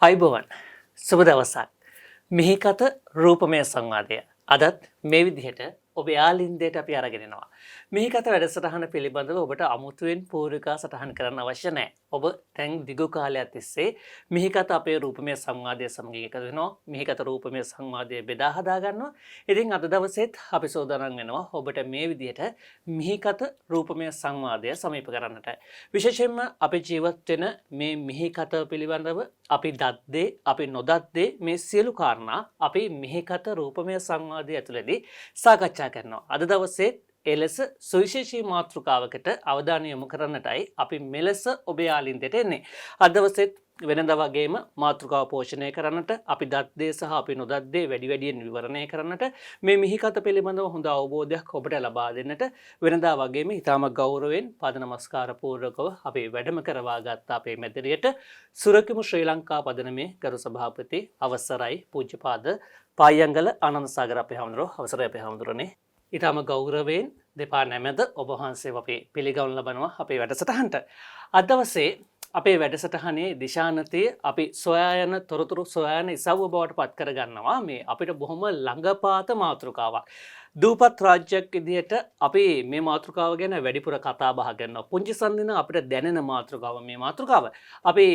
අයිබෝවන් සුබ දවසක් මිහිකත රූපමය සංවාදය අදත් මේ විදිහට ඔබ යාලින්දයට අපි අරගෙන එනවා. මිහිකත වැඩසටහන පිළිබඳව ඔබට අමුතුවෙන් පූර්විකා සටහන් කරන්න අවශ්‍ය නැහැ. ඔබ දැන් දිගු කාලයක් තිස්සේ මිහිකත අපේ රූපමය සංවාදය සමග එකතු වෙනවා. මිහිකත රූපමය සංවාදය බෙදා හදා ගන්නවා. ඉතින් අද දවසේත් අපි සෝදානම් වෙනවා ඔබට මේ විදිහට මිහිකත රූපමය සංවාදය සමීප කරන්නට. විශේෂයෙන්ම අපි ජීවත් වෙන මේ මිහිකත පිළිබඳව අපි දත්දේ අපි නොදත්දේ මේ සියලු කාරණා අපි මිහිකත රූපමය සංවාදය ඇතුළතදී සාකච්ඡා කරනවා. අද දවසේ එලෙස සුවිශේෂී මාතෘකාවකට අවධානය යොමු කරන්නටයි අපි මෙලෙස ඔබේ යාලින්දයට එන්නේ. අද දවසේත් වෙනදා වගේම මාතෘකාව පෝෂණය කරන්නට අපි දත්දේ සහ අපි නොදත්දේ වැඩි වැඩියෙන් විවරණය කරන්නට මේ මිහිකත පිළිබඳව හොඳ අවබෝධයක් ඔබට ලබා දෙන්නට වෙනදා වගේම ඊටම ගෞරවයෙන් පද නමස්කාර පූර්වකව අපි වැඩම කරවා ගත්ත අපේ මැදිරියට සුරකිමු ශ්‍රී ලංකා පදනමේ ගරු සභාපති අවසරයි පූජ්‍යපාද පායංගල ආනන්ද සාගර අපේ හැමදෙරෝ අවසරයි අපේ හැමදෙරෝනේ ඊටම ගෞරවයෙන් දෙපා නැමෙද ඔබ වහන්සේ අපි පිළිගනු ලබනවා අපේ වැඩසටහනට. අද දවසේ අපේ වැඩසටහනේ දිශානතිය අපි සොයා යන තොරතුරු සොයා යන ඉසව්ව බවට පත් කර ගන්නවා. මේ අපිට බොහොම ළඟපාත මාතෘකාවක්. දූපත් රාජ්‍යයක් විදිහට අපි මේ මාතෘකාව ගැන වැඩිපුර කතා බහ කරනවා. පුංචි සම්දින අපිට දැනෙන මාතෘකාව මේ මාතෘකාව. අපි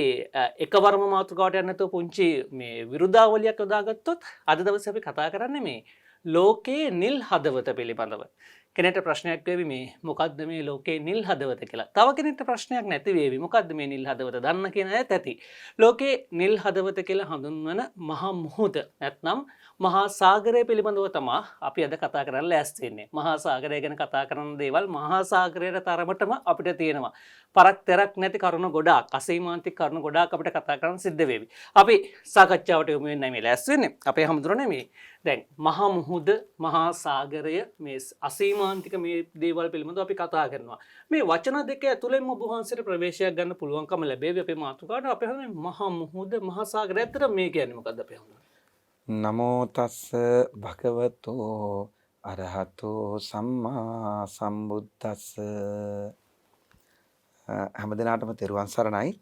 එකවරම මාතෘකාවට යන්න නැතුව පුංචි මේ විරුදාවලියක් යොදාගත්තොත් අද දවසේ අපි කතා කරන්නේ මේ ලෝකයේ නිල් හදවත පිළිබඳව. කෙනෙක්ට ප්‍රශ්නයක් වෙවි මේ මොකද්ද මේ ලෝකයේ නිල් හදවත කියලා. තව කෙනෙක්ට ප්‍රශ්නයක් නැති වේවි මොකද්ද මේ නිල් හදවත දන්න කියන අයත් ඇති. ලෝකයේ නිල් හදවත කියලා හඳුන්වන මහා මුහුද නැත්නම් මහා සාගරය පිළිබඳව තමයි අපි අද කතා කරන්න ලෑස්ති වෙන්නේ. මහා සාගරය ගැන කතා කරන දේවල් මහා සාගරයේ තරමටම අපිට තියෙනවා. පරක් තැරක් නැති කරුණු ගොඩාක් අසීමාන්තික කරුණු ගොඩාක් අපිට කතා කරන්න සිද්ධ වෙවි. අපි සාකච්ඡාවට යොමු වෙන්නේ මේ ලෑස්ති වෙන්නේ. අපේ හැමදෙරෝනේ මේ දැන් මහා මුහුද මහා සාගරය මේ අසීමාන්තික මේ දේවල් පිළිබඳව අපි කතා කරනවා. මේ වචන දෙක ඇතුළෙන්ම ඔබ වහන්සේට ප්‍රවේශයක් ගන්න පුළුවන්කම ලැබෙවි අපේ මාතෘකාවට. අපේ හැමෝම මහා මුහුද මහා සාගරය අතර මේ කියන්නේ මොකද්ද අපේ හැමෝම? නමෝ තස්ස භගවතෝ අරහතෝ සම්මා සම්බුද්දස්ස. හැමදෙනාටම තෙරුවන් සරණයි.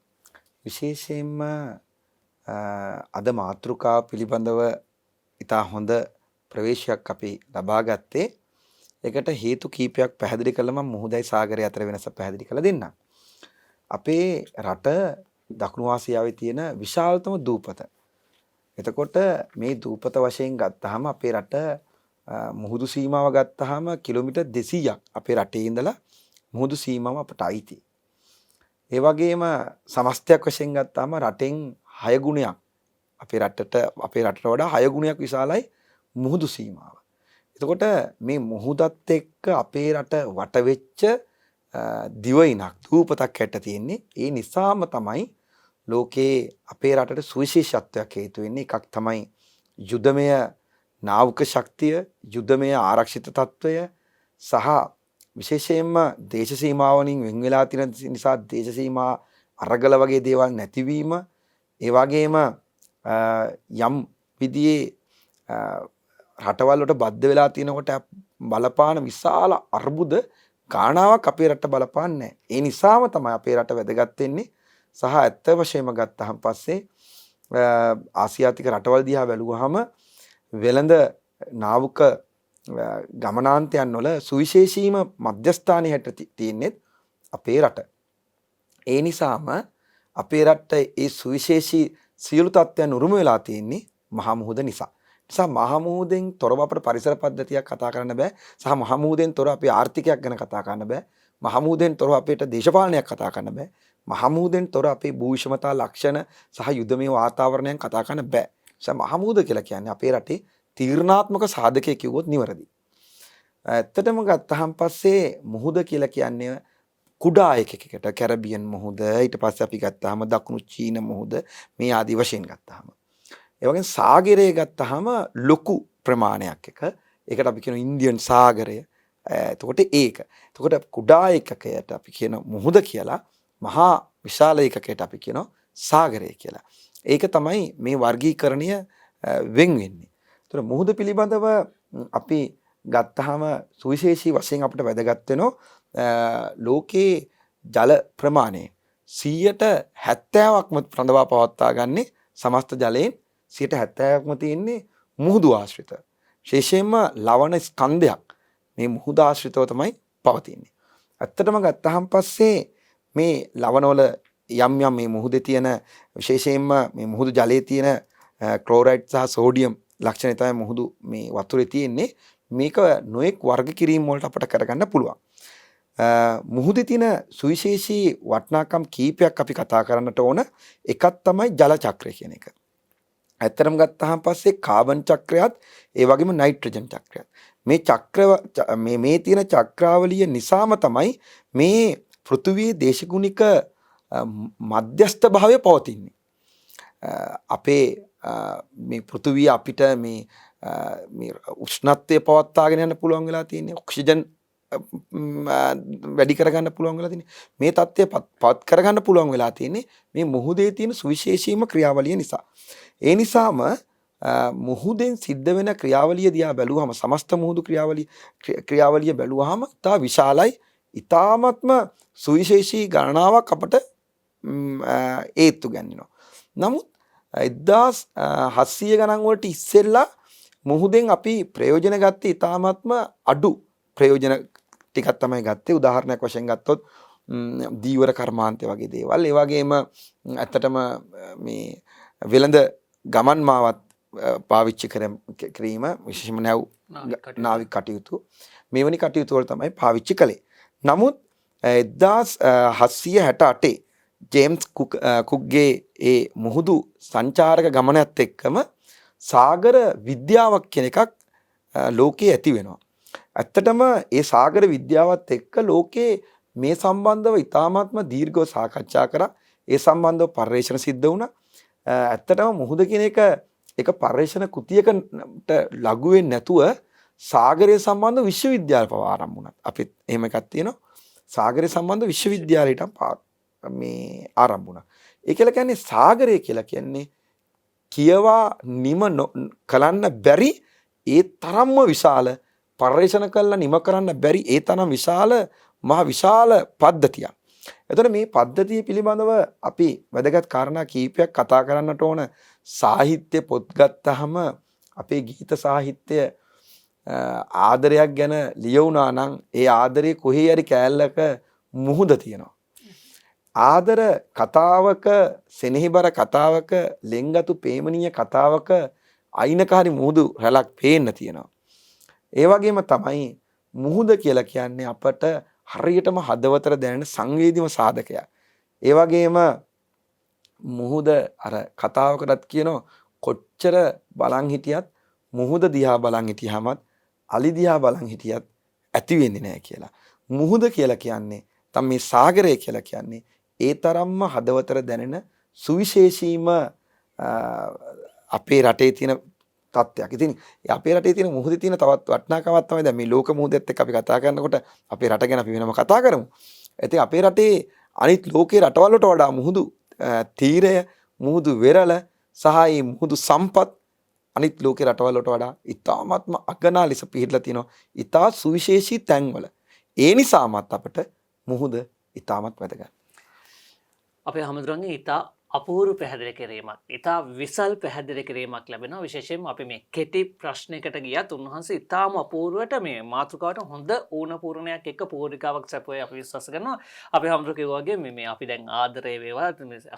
විශේෂයෙන්ම අද මාතෘකාව පිළිබඳව ඉතා හොඳ ප්‍රවේශයක් අපි ලබා ගත්තේ. ඒකට හේතු කීපයක් පැහැදිලි කළා. මම මුහුදයි සාගරය අතර වෙනස පැහැදිලි කරලා දෙන්නම්. අපේ රට දකුණු ආසියාවේ තියෙන විශාලතම දූපත. එතකොට මේ දූපත වශයෙන් ගත්තාම අපේ රට මුහුදු සීමාව ගත්තාම කිලෝමීටර් 200ක් අපේ රටේ ඉඳලා මුහුදු සීමාව අපට අයිති. ඒ වගේම සමස්තයක් වශයෙන් ගත්තාම රටෙන් 6 ගුණයක් අපේ රටට වඩා 6 ගුණයක් විශාලයි මුහුදු සීමාව. එතකොට මේ මුහුදත් එක්ක අපේ රට වට වෙච්ච දිවයිනක් දූපතක් හැට තියෙන්නේ. ඒ නිසාම තමයි ලෝකේ අපේ රටට සුවිශේෂත්වයක් හේතු වෙන්නේ. එකක් තමයි යුදමය නාවික ශක්තිය, යුදමය ආරක්ෂිත තත්වය සහ විශේෂයෙන්ම දේශ සීමාවලින් වෙන් වෙලා තියෙන නිසා දේශ සීමා අරගල වගේ දේවල් නැතිවීම, ඒ වගේම යම් විදිහේ රටවල් වලට බද්ධ වෙලා තියෙනකොට බලපාන විශාල අර්බුද ගාණාවක් අපේ රට බලපාන්නේ නැහැ. ඒ නිසාම තමයි අපේ රට වැදගත් වෙන්නේ. සහ ඇත්ත වශයෙන්ම ගත්තහම පස්සේ ආසියාතික රටවල් දිහා බැලුවාම වෙළඳ නාවික ගමනාන්තයන් වල සුවිශේෂීම මධ්‍යස්ථානයේ හැට තියෙන්නේ අපේ රට. ඒ නිසාම අපේ රට ඒ සුවිශේෂී සියලු තත්ත්වයන් උරුම වෙලා තියෙන්නේ මහා මුහුද නිසා. නිසා මහා මුහුදෙන් තොරව අපට පරිසර පද්ධතියක් කතා කරන්න බෑ. සහ මහා මුහුදෙන් තොරව අපේ ආර්ථිකයක් ගැන කතා කරන්න බෑ. මහා මුහුදෙන් තොරව අපේට දේශපාලනයක් කතා කරන්න බෑ. මහා මුහුදෙන් තොර අපේ භූෂමතා ලක්ෂණ සහ යුදමය වාතාවරණයක් කතා කරන්න බෑ. නිසා මහා මුහුද කියලා කියන්නේ අපේ රටේ තීරණාත්මක සාධකයක් කිව්වොත් නිවැරදි. ඇත්තටම ගත්තහම පස්සේ මුහුද කියලා කියන්නේ කුඩා එකකකට කැරබියන් මුහුද, ඊට පස්සේ අපි ගත්තාම දකුණු චීන මුහුද, මේ ආදි වශයෙන් ගත්තාම. ඒ වගේම සාගරය ගත්තාම ලොකු ප්‍රමාණයක් එක. ඒකට අපි කියන ඉන්දියන් සාගරය. එතකොට ඒක. එතකොට කුඩා එකකයට අපි කියන මුහුද කියලා, මහා විශාල එකකයට අපි කියනවා සාගරය කියලා. ඒක තමයි මේ වර්ගීකරණය වෙන් වෙන්නේ. එතකොට මුහුද පිළිබඳව අපි ගත්තාම සුවිශේෂී වශයෙන් අපිට වැදගත් වෙනවා ලෝකේ ජල ප්‍රමාණය 70%ක්ම රඳවා පවත්වා ගන්නේ සමස්ත ජලයෙන් 70%ක්ම තියෙන්නේ මුහුදු ආශ්‍රිත. විශේෂයෙන්ම ලවණ ස්කන්ධයක් මේ මුහුදු ආශ්‍රිතව තමයි පවතින්නේ. ඇත්තටම ගත්තහම පස්සේ මේ ලවණවල යම් යම් මේ මුහුදේ තියෙන විශේෂයෙන්ම මේ මුහුදු ජලයේ තියෙන ක්ලෝරයිඩ් සහ සෝඩියම් ලක්ෂණ තමයි මුහුදු මේ වතුරේ තියෙන්නේ. මේක නොඑක් වර්ග කිරීම වලට අපට කරගන්න පුළුවන්. මුහුදේ තියෙන සුවිශේෂී වටිනාකම් කීපයක් අපි කතා කරන්නට ඕන. එකක් තමයි ජල චක්‍රය කියන එක. ඇත්තටම ගත්තාම පස්සේ කාබන් චක්‍රයත් ඒ වගේම නයිට්‍රජන් චක්‍රයත් මේ චක්‍ර මේ තියෙන චක්‍රාවලිය නිසාම තමයි මේ පෘථිවියේ දේශගුණික මධ්‍යස්ථ භාවය පවතින්නේ. අපේ මේ පෘථිවිය අපිට මේ උෂ්ණත්වය පවත්වාගෙන යන්න පුළුවන් වෙලා තියෙන්නේ. ඔක්සිජන් වැඩි කරගන්න පුළුවන් වෙලා තියෙන්නේ. මේ தත්ත්වය පවත් කරගන්න පුළුවන් වෙලා තියෙන්නේ මේ මුහුදේ තියෙන සුවිශේෂීම ක්‍රියාවලිය නිසා. ඒ නිසාම මුහුදෙන් සිද්ධ වෙන ක්‍රියාවලිය දිහා බැලුවහම සමස්ත මුහුදු ක්‍රියාවලිය බැලුවහම ඉතා විශාලයි. ඉතාමත්ම සුවිශේෂී ගණනාවක් අපට ඒත්තු ගන්නවා. නමුත් 1700 ගණන් වලට ඉස්සෙල්ලා මුහුදෙන් අපි ප්‍රයෝජන ගත්තේ ඉතාමත්ම අඩු ප්‍රයෝජන ටිකක් තමයි ගත්තේ. උදාහරණයක් වශයෙන් ගත්තොත් දීවර කර්මාන්තය වගේ දේවල්. ඒ වගේම ඇත්තටම මේ වෙළඳ ගමන් මාවත් පාවිච්චි කිරීම විශේෂම නැව් නාවික කටයුතු මේවැනි කටයුතු වල තමයි පාවිච්චි කළේ. නමුත් 1768 ජේම්ස් කුක්ගේ ඒ මුහුදු සංචාරක ගමනත් එක්කම සාගර විද්‍යාවක් කියන එකක් ලෝකයේ ඇති වෙනවා. ඇත්තටම ඒ සාගර විද්‍යාවත් එක්ක ලෝකයේ මේ සම්බන්ධව ඉතාමත්ම දීර්ඝව සාකච්ඡා කරා. ඒ සම්බන්ධව පර්යේෂණ සිද්ධ වුණා. ඇත්තටම මුහුද කියන එක පර්යේෂණ කෘතියකට ලඝු වෙන්නේ නැතුව සාගරය සම්බන්ධ විශ්වවිද්‍යාල පවා ආරම්භ වුණා. අපිත් එහෙම එකක් තියෙනවා. සාගරය සම්බන්ධ විශ්වවිද්‍යාලයට මේ ආරම්භ වුණා. ඒ කියලා කියන්නේ සාගරය කියලා කියන්නේ කියවා නිම කලන්න බැරි ඒ තරම්ම විශාල පර්යේෂණ කළා නිම කරන්න බැරි ඒ තරම් විශාල මහ විශාල පද්ධතියක්. එතකොට මේ පද්ධතිය පිළිබඳව අපි වැදගත් කාරණා කීපයක් කතා කරන්නට ඕන. සාහිත්‍ය පොත් ගත්තාම අපේ ගීත සාහිත්‍ය ආදරයක් ගැන ලියවුණා නම් ඒ ආදරේ කොහේ හරි කෑල්ලක මුහුද තියෙනවා. ආදර කතාවක සෙනෙහිබර කතාවක ලෙන්ගතු ප්‍රේමණීය කතාවක අයිනක හරි මුහුදු රැලක් පේන්න තියෙනවා. ඒ වගේම තමයි මුහුද කියලා කියන්නේ අපට හරියටම හදවතට දැනෙන සංවේදීම සාධකයක්. ඒ වගේම මුහුද අර කතාවකටත් කියනවා කොච්චර බලන් හිටියත් මුහුද දිහා බලන් හිටියාමත් අලි දිහා බලන් හිටියත් ඇති වෙන්නේ නැහැ කියලා. මුහුද කියලා කියන්නේ තමයි මේ සාගරය කියලා කියන්නේ ඒ තරම්ම හදවතට දැනෙන සුවිශේෂීම අපේ රටේ තියෙන තත්ත්වයක්. ඉතින් අපේ රටේ තියෙන මුහුදේ තියෙන තවත් වටිනාකමක් තමයි දැන් මේ ලෝක මුහුදෙත් එක්ක අපි කතා කරනකොට අපේ රට ගැන අපි වෙනම කතා කරමු. ඉතින් අපේ රටේ අනිත් ලෝකේ රටවල් වලට වඩා මුහුදු තීරය, මුහුදු වෙරළ සහ මේ මුහුදු සම්පත් අනිත් ලෝකේ රටවල් වලට වඩා ඉතාමත්ම අගනා ලෙස පිහිටලා තියෙනවා. ඉතා සුවිශේෂී තැන්වල. ඒ නිසාමත් අපට මුහුද ඉතාමත් වැදගත්. අපේ හමුදුරන්ගේ ඉතා අපූරු පැහැදිලි කිරීමක්, ඉතා විසල් පැහැදිලි කිරීමක් ලැබෙනවා. විශේෂයෙන්ම අපි මේ කෙටි ප්‍රශ්නයකට ගියත් උන්වහන්සේ ඉතාම අපූර්වට මේ මාතෘකාවට හොඳ ඌනපූර්ණයක් එක්ක පූර්ණිකාවක් සැපුවේ අපි විශ්වාස කරනවා. අපේ හමුදුර කිව්වා වගේ මේ අපි දැන් ආදරේ වේවා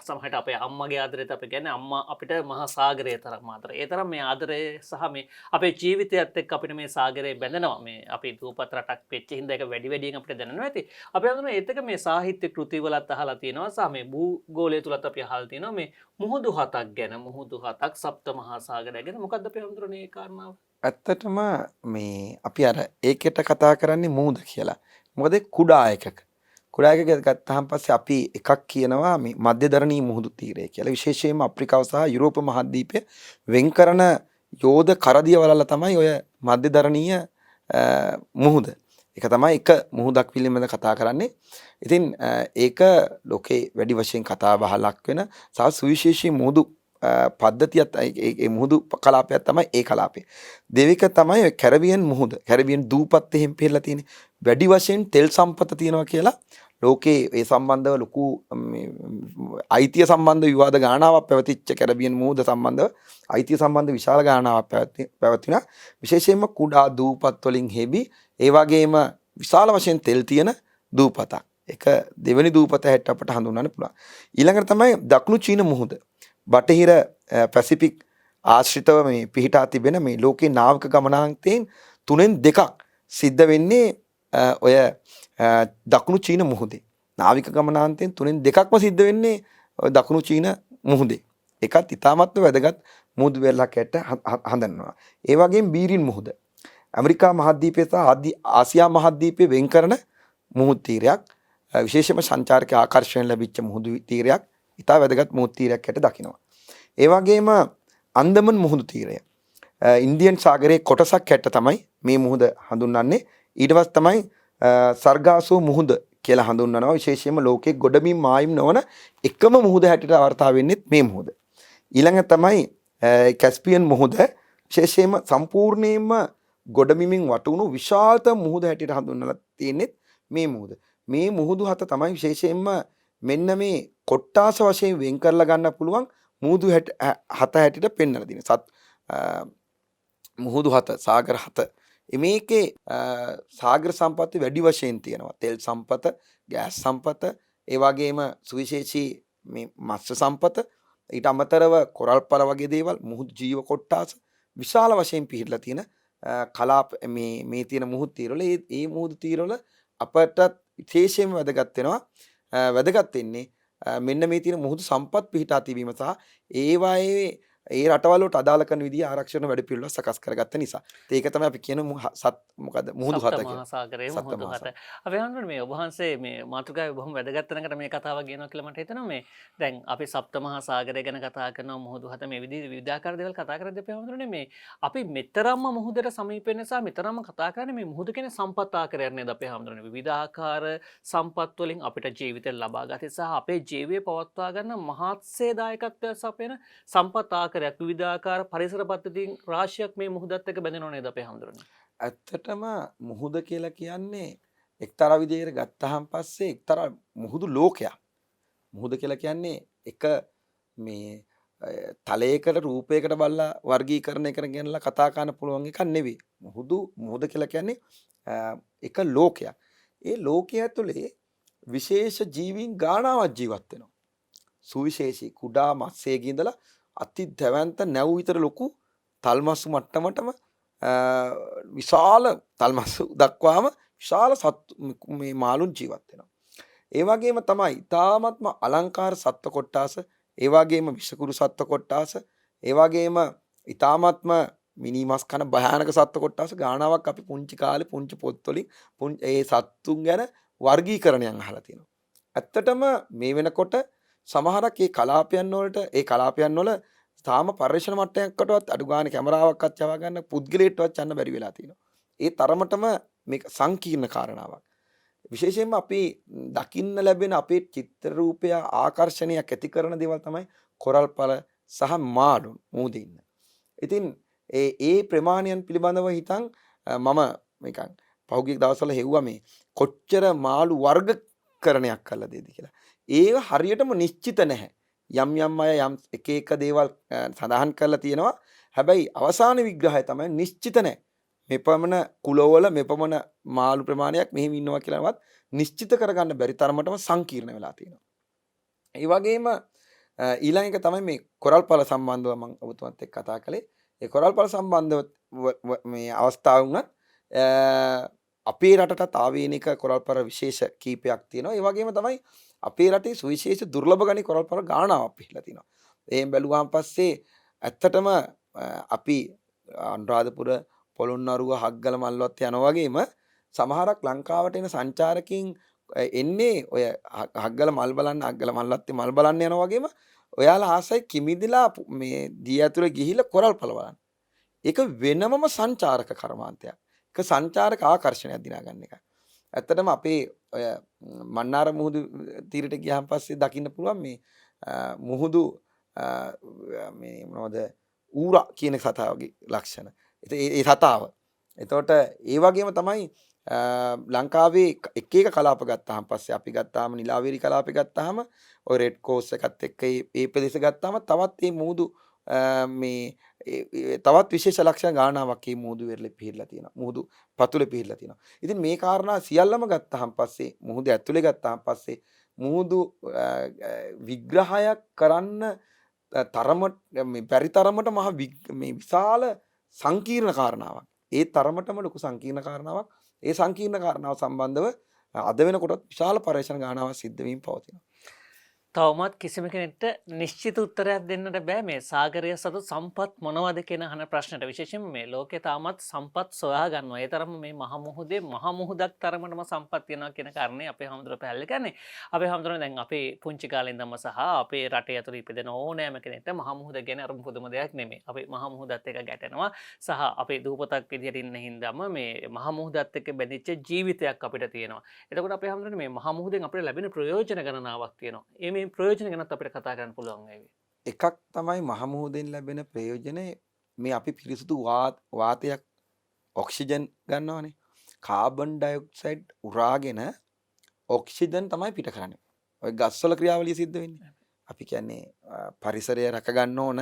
සමහරට අපේ අම්මගේ ආදරේත් අපි කියන්නේ අම්මා අපිට මහා සාගරය තරම් ආදරය. ඒ තරම් මේ ආදරය සහ මේ අපේ ජීවිතයත් එක්ක අපිට මේ සාගරය බැඳෙනවා. මේ අපි දූපත් රටක් වෙච්ච හින්දා ඒක වැඩි වැඩියෙන් අපිට දැනෙනවා ඇති. අපි හඳුනන ඒත් එක මේ සාහිත්‍ය කෘතිවලත් අහලා තියෙනවා සහ මේ භූගෝලය තුලත් අපි අහලා තියෙනවා මේ මුහුදු හතක් ගැන. මුහුදු හතක් සප්ත මහා සාගරය ගැන මොකද්ද අපි හඳුනන්නේ ඒ කාරණාව? ඇත්තටම මේ අපි අර ඒකට කතා කරන්නේ මුහුද කියලා. මොකද කුඩා එකක. කුඩා එකක ගත්තාන් පස්සේ අපි එකක් කියනවා මේ මධ්‍යධරණී මුහුදු තීරය කියලා. විශේෂයෙන්ම අප්‍රිකාව සහ යුරෝප මහද්වීපය වෙන් කරන යෝධ කරදිය වලල්ලා තමයි ඔය මධ්‍යධරණීය මුහුද. ඒක තමයි එක මුහුදක් පිළිබඳව කතා කරන්නේ. ඉතින් ඒක ලෝකේ වැඩි වශයෙන් කතා බහ ලක් වෙන සහ සුවිශේෂී මුහුදු පද්ධතියත් ඒ මුහුදු කලාපයක් තමයි ඒ කලාපය. දෙවික තමයි ඔය කැරිබියන් මුහුද. කැරිබියන් දූපත් එහෙම පිරලා තියෙන්නේ. වැඩි වශයෙන් තෙල් සම්පත තියෙනවා කියලා ලෝකේ ඒ සම්බන්ධව ලොකු අයිතිය සම්බන්ධ විවාද ගානාවක් පැවතිච්ච කැරබියන් මුහුද සම්බන්ධව අයිතිය සම්බන්ධ විශාල ගානාවක් පැවතුණා. විශේෂයෙන්ම කුඩා දූපත් වලින් හෙබි ඒ වගේම විශාල වශයෙන් තෙල් තියෙන දූපතක්. එක දෙවෙනි දූපත හැට අපට හඳුන්වන්න පුළුවන්. ඊළඟට තමයි දකුණු චීන මුහුද. බටහිර පැසිෆික් ආශ්‍රිතව මේ පිහිටා තිබෙන මේ ලෝකේ නාවික ගමනාන්තයෙන් 3/2ක් සිද්ධ වෙන්නේ ඔය දකුණු චීන මුහුදේ. නාවික ගමනාන්තයෙන් 3/2ක්ම සිද්ධ වෙන්නේ ඔය දකුණු චීන මුහුදේ. ඒකත් ඉතාමත්ම වැදගත් මුහුදු වෙරළක් ඇට හඳුන්වනවා. ඒ වගේම බීරින් මුහුද. ඇමරිකා මහද්වීපය සහ ආසියා මහද්වීපය වෙන් කරන මුහුදු තීරයක්. විශේෂයෙන්ම සංචාරක ආකර්ෂණ ලැබිච්ච මුහුදු තීරයක්. ඉතා වැදගත් මුහුදු තීරයක් ඇට දකිනවා. ඒ වගේම අන්දමන් මුහුදු තීරය. ඉන්දියන් සාගරයේ කොටසක් හැට තමයි මේ මුහුද හඳුන්වන්නේ. ඊට පස්සේ තමයි සර්ගාසෝ මුහුද කියලා හඳුන්වනවා. විශේෂයෙන්ම ලෝකයේ ගොඩබිම් මායිම් නොවන එකම මුහුද හැටියට වර්තා වෙන්නේ මේ මුහුද. ඊළඟ තමයි කැස්පියන් මුහුද. විශේෂයෙන්ම සම්පූර්ණයෙන්ම ගොඩබිමින් වටුණු විශාලතම මුහුද හැටියට හඳුන්වලා තියෙන්නේ මේ මුහුද. මේ මුහුදු හත තමයි විශේෂයෙන්ම මෙන්න මේ කොට්ටාස වශයෙන් වෙන් කරලා ගන්න පුළුවන් මුහුදු හත හැටියට පෙන්වලා දෙන. මුහුදු හත සාගර හත මේකේ සාගර සම්පත් වැඩි වශයෙන් තියෙනවා. තෙල් සම්පත, ගෑස් සම්පත, ඒ වගේම සුවිශේෂී මේ මත්ස්‍ය සම්පත, ඊට අමතරව කොරල් පර වගේ දේවල්, මුහුදු ජීව කොට්ටාස විශාල වශයෙන් පිහිටලා තියෙන කලාප මේ තියෙන මුහුදු තීරවල ඒ මුහුදු තීරවල අපට විශේෂයෙන්ම වැදගත් වෙනවා. වැදගත් වෙන්නේ මෙන්න මේ තියෙන මුහුදු සම්පත් පිහිටා තිබීම සහ ඒවායේ ඒ රටවල් වලට අදාළ කරන විදිහ ආරක්ෂණ වැඩ පිළිවෙල සකස් කරගත්ත නිසා. ඒක තමයි අපි කියන මොකද මුහුදු හත මහා සාගරයේ මුහුදු හත. අපි හඳුනන මේ ඔබ වහන්සේ මේ මාතෘකාවේ බොහොම වැදගත් තැනකට මේ කතාව ගෙනවා කියලා මට හිතෙනවා. මේ දැන් අපි සප්ත මහා සාගරය ගැන කතා කරනවා, මුහුදු හත මේ විදිහේ විවිධාකාර දේවල් කතා කරද්දී අපි හඳුනන්නේ මේ අපි මෙතරම්ම මුහුදට සමීප වෙන නිසා මෙතරම්ම කතා කරන්නේ මේ මුහුද කියන සම්පත් ආකාරයක් නේද අපි හඳුනන්නේ. විවිධාකාර සම්පත් වලින් අපිට ජීවිතය ලබා ගත සහ අපේ ජීවය පවත්වා ගන්න මහත්සේ දායකත්වයක් සපයන සම්පත් ආකාරයක් විවිධාකාර පරිසර පද්ධතීන් රාශියක් මේ මුහුදත් එක්ක බැඳෙනව නේද අපේ හඳුනන්නේ. ඇත්තටම මුහුද කියලා කියන්නේ එක්තරා විදිහකට ගත්තාන් පස්සේ එක්තරා මුහුදු ලෝකයක්. මුහුද කියලා කියන්නේ එක මේ තලයකට රූපයකට බලලා වර්ගීකරණය කරගෙනලා කතා කරන්න පුළුවන් එකක් නෙවෙයි. මුහුද කියලා කියන්නේ එක ලෝකයක්. ඒ ලෝකය ඇතුලේ විශේෂ ජීවීන් ගානාවක් ජීවත් වෙනවා. සුවිශේෂී කුඩා මත්ස්‍යයකින් ඉඳලා අති දැවැන්ත නැව් විතර ලොකු තල්මස්සු මට්ටමටම විශාල තල්මස්සු දක්වාම විශාල මේ මාළුන් ජීවත් වෙනවා. ඒ වගේම තමයි ඊ타ත්ම අලංකාර සත්ත්ව කොට්ටාස, ඒ වගේම විෂකුරු සත්ත්ව කොට්ටාස, ඒ වගේම ඊ타ත්ම මිනිමස් කන භයානක සත්ත්ව කොට්ටාස ගානාවක් අපි පුංචි කාලේ පුංචි පොත්වලින් ඒ සත්තුන් ගැන වර්ගීකරණයන් අහලා තියෙනවා. ඇත්තටම මේ වෙනකොට සමහරක් ඒ කලාපයන් වල තාම පරිශ්‍රණ මට්ටමකටවත් අඩු ගානේ කැමරාවක්වත් යවා ගන්න පුද්ගලයෙක්වත් යන්න බැරි වෙලා තියෙනවා. ඒ තරමටම මේක සංකීර්ණ කාරණාවක්. විශේෂයෙන්ම අපි දකින්න ලැබෙන අපේ චිත්‍ර රූපය ආකර්ෂණයක් ඇති කරන දේවල් තමයි කොරල් පල සහ මාළුන් මුහුදේ ඉන්න. ඉතින් ඒ ප්‍රමාණයන් පිළිබඳව හිතන් මම මේකන් පහුගිය දවස්වල හෙව්වා මේ කොච්චර මාළු වර්ගකරණයක් කළා දෙද කියලා. ඒක හරියටම නිශ්චිත නැහැ. යම් අය යම් එක දේවල් සඳහන් කරලා තියෙනවා. හැබැයි අවසාන විග්‍රහය තමයි නිශ්චිත නැහැ. මෙපමණ කුලවල මෙපමණ මාළු ප්‍රමාණයක් මෙහෙම ඉන්නවා කියලාවත් නිශ්චිත කරගන්න බැරි තරමටම සංකීර්ණ වෙලා තියෙනවා. ඒ වගේම ඊළඟ එක තමයි මේ කොරල් පල සම්බන්ධව මම ඔබතුමත් එක්ක කතා කළේ. ඒ කොරල් පල සම්බන්ධව මේ අවස්ථාව වුණත් අපේ රටටත් ආවේනික කොරල් පර විශේෂ කීපයක් තියෙනවා. ඒ වගේම තමයි අපේ රටේ සුවිශේෂ දුර්ලභ ගණි කොරල් පර ගානාවක් පිළිලා තිනවා. එහෙන් බැලුවාන් පස්සේ ඇත්තටම අපි අනුරාධපුර පොළොන්නරුව හග්ගල මල්වත්ත යනවා වගේම සමහරක් ලංකාවට එන සංචාරකින් එන්නේ ඔය හග්ගල මල් බලන්න හග්ගල මල්වත්තේ මල් බලන්න යනවා වගේම ඔයාලා ආසයි කිමිදිලා මේ දී ඇතුලේ ගිහිල්ලා කොරල් පල බලන්න. ඒක වෙනමම සංචාරක කර්මාන්තයක්. ඒක සංචාරක ආකර්ෂණයක් දිනා ගන්න එක. ඇත්තටම අපේ ඔය මන්නාර මුහුදු තීරයට ගියාන් පස්සේ දකින්න පුළුවන් මේ මුහුදු මේ මොනවද ඌරා කියන සතාවගේ ලක්ෂණ. ඒ සතාව. එතකොට ඒ වගේම තමයි ලංකාවේ එක එක කලාප ගත්තාම පස්සේ අපි ගත්තාම නිලාවේරි කලාපේ ගත්තාම ඔය රෙඩ් කෝස් එකත් එක්ක ඒ ප්‍රදේශ ගත්තාම තවත් මේ මුහුදු මේ තවත් විශේෂ ලක්ෂණ ගානාවක් මේ මුහුදු වෙරළේ පිහිරලා තියෙනවා. මුහුදු පතුලේ පිහිරලා තියෙනවා. ඉතින් මේ කාරණා සියල්ලම ගත්තාම පස්සේ මුහුදු ඇතුලේ ගත්තාම පස්සේ මුහුදු විග්‍රහයක් කරන්න තරමට මේ බැරි තරමට මහ මේ විශාල සංකීර්ණ කාරණාවක්. ඒ තරමටම ලොකු සංකීර්ණ කාරණාවක්. ඒ සංකීර්ණ කාරණාව සම්බන්ධව අද වෙනකොට විශාල පරීක්ෂණ ගානාවක් සිද්ධ වීම පවතිනවා. තවමත් කිසිම කෙනෙක්ට නිශ්චිත උත්තරයක් දෙන්නට බෑ මේ සාගරය සතු සම්පත් මොනවද කියන අහන ප්‍රශ්නට. විශේෂයෙන් මේ ලෝකේ තාමත් සම්පත් සොයා ගන්නවා. ඒ තරම මේ මහ මුහුදේ මහ මුහුදක් තරමටම සම්පත් තියෙනවා කියන කාරණේ අපේ හැමදෙරෝ පැහැදිලි කරන්නේ. අපේ හැමදෙරෝ දැන් අපේ පුංචි කාලේ ඉඳන්ම සහ අපේ රටේ ඇතුළේ ඉපදෙන ඕනෑම කෙනෙක්ට මහ මුහුද ගැන අර පුදුම දෙයක් නෙමෙයි. අපි මහ මුහුදත් එක්ක ගැටෙනවා සහ අපේ දූපතක් විදිහට ඉන්න හින්දාම මේ මහ මුහුදත් එක්ක බැඳිච්ච ජීවිතයක් අපිට තියෙනවා. එතකොට අපේ හැමදෙරෝ මේ මහ මුහුදෙන් අපිට ලැබෙන ප්‍රයෝජන ගණනාවක් තියෙනවා. මේ ප්‍රයෝජන ගැනත් අපිට කතා කරන්න පුළුවන් වේවි. එකක් තමයි මහ මුහුදෙන් ලැබෙන ප්‍රයෝජනේ මේ අපි පිරිසුදු වාතයක් ඔක්සිජන් ගන්නවානේ. කාබන් ඩයොක්සයිඩ් උරාගෙන ඔක්සිජන් තමයි පිට කරන්නේ. ඔය ගස්වල ක්‍රියාවලිය සිද්ධ වෙන්නේ. අපි කියන්නේ පරිසරය රැක ගන්න ඕන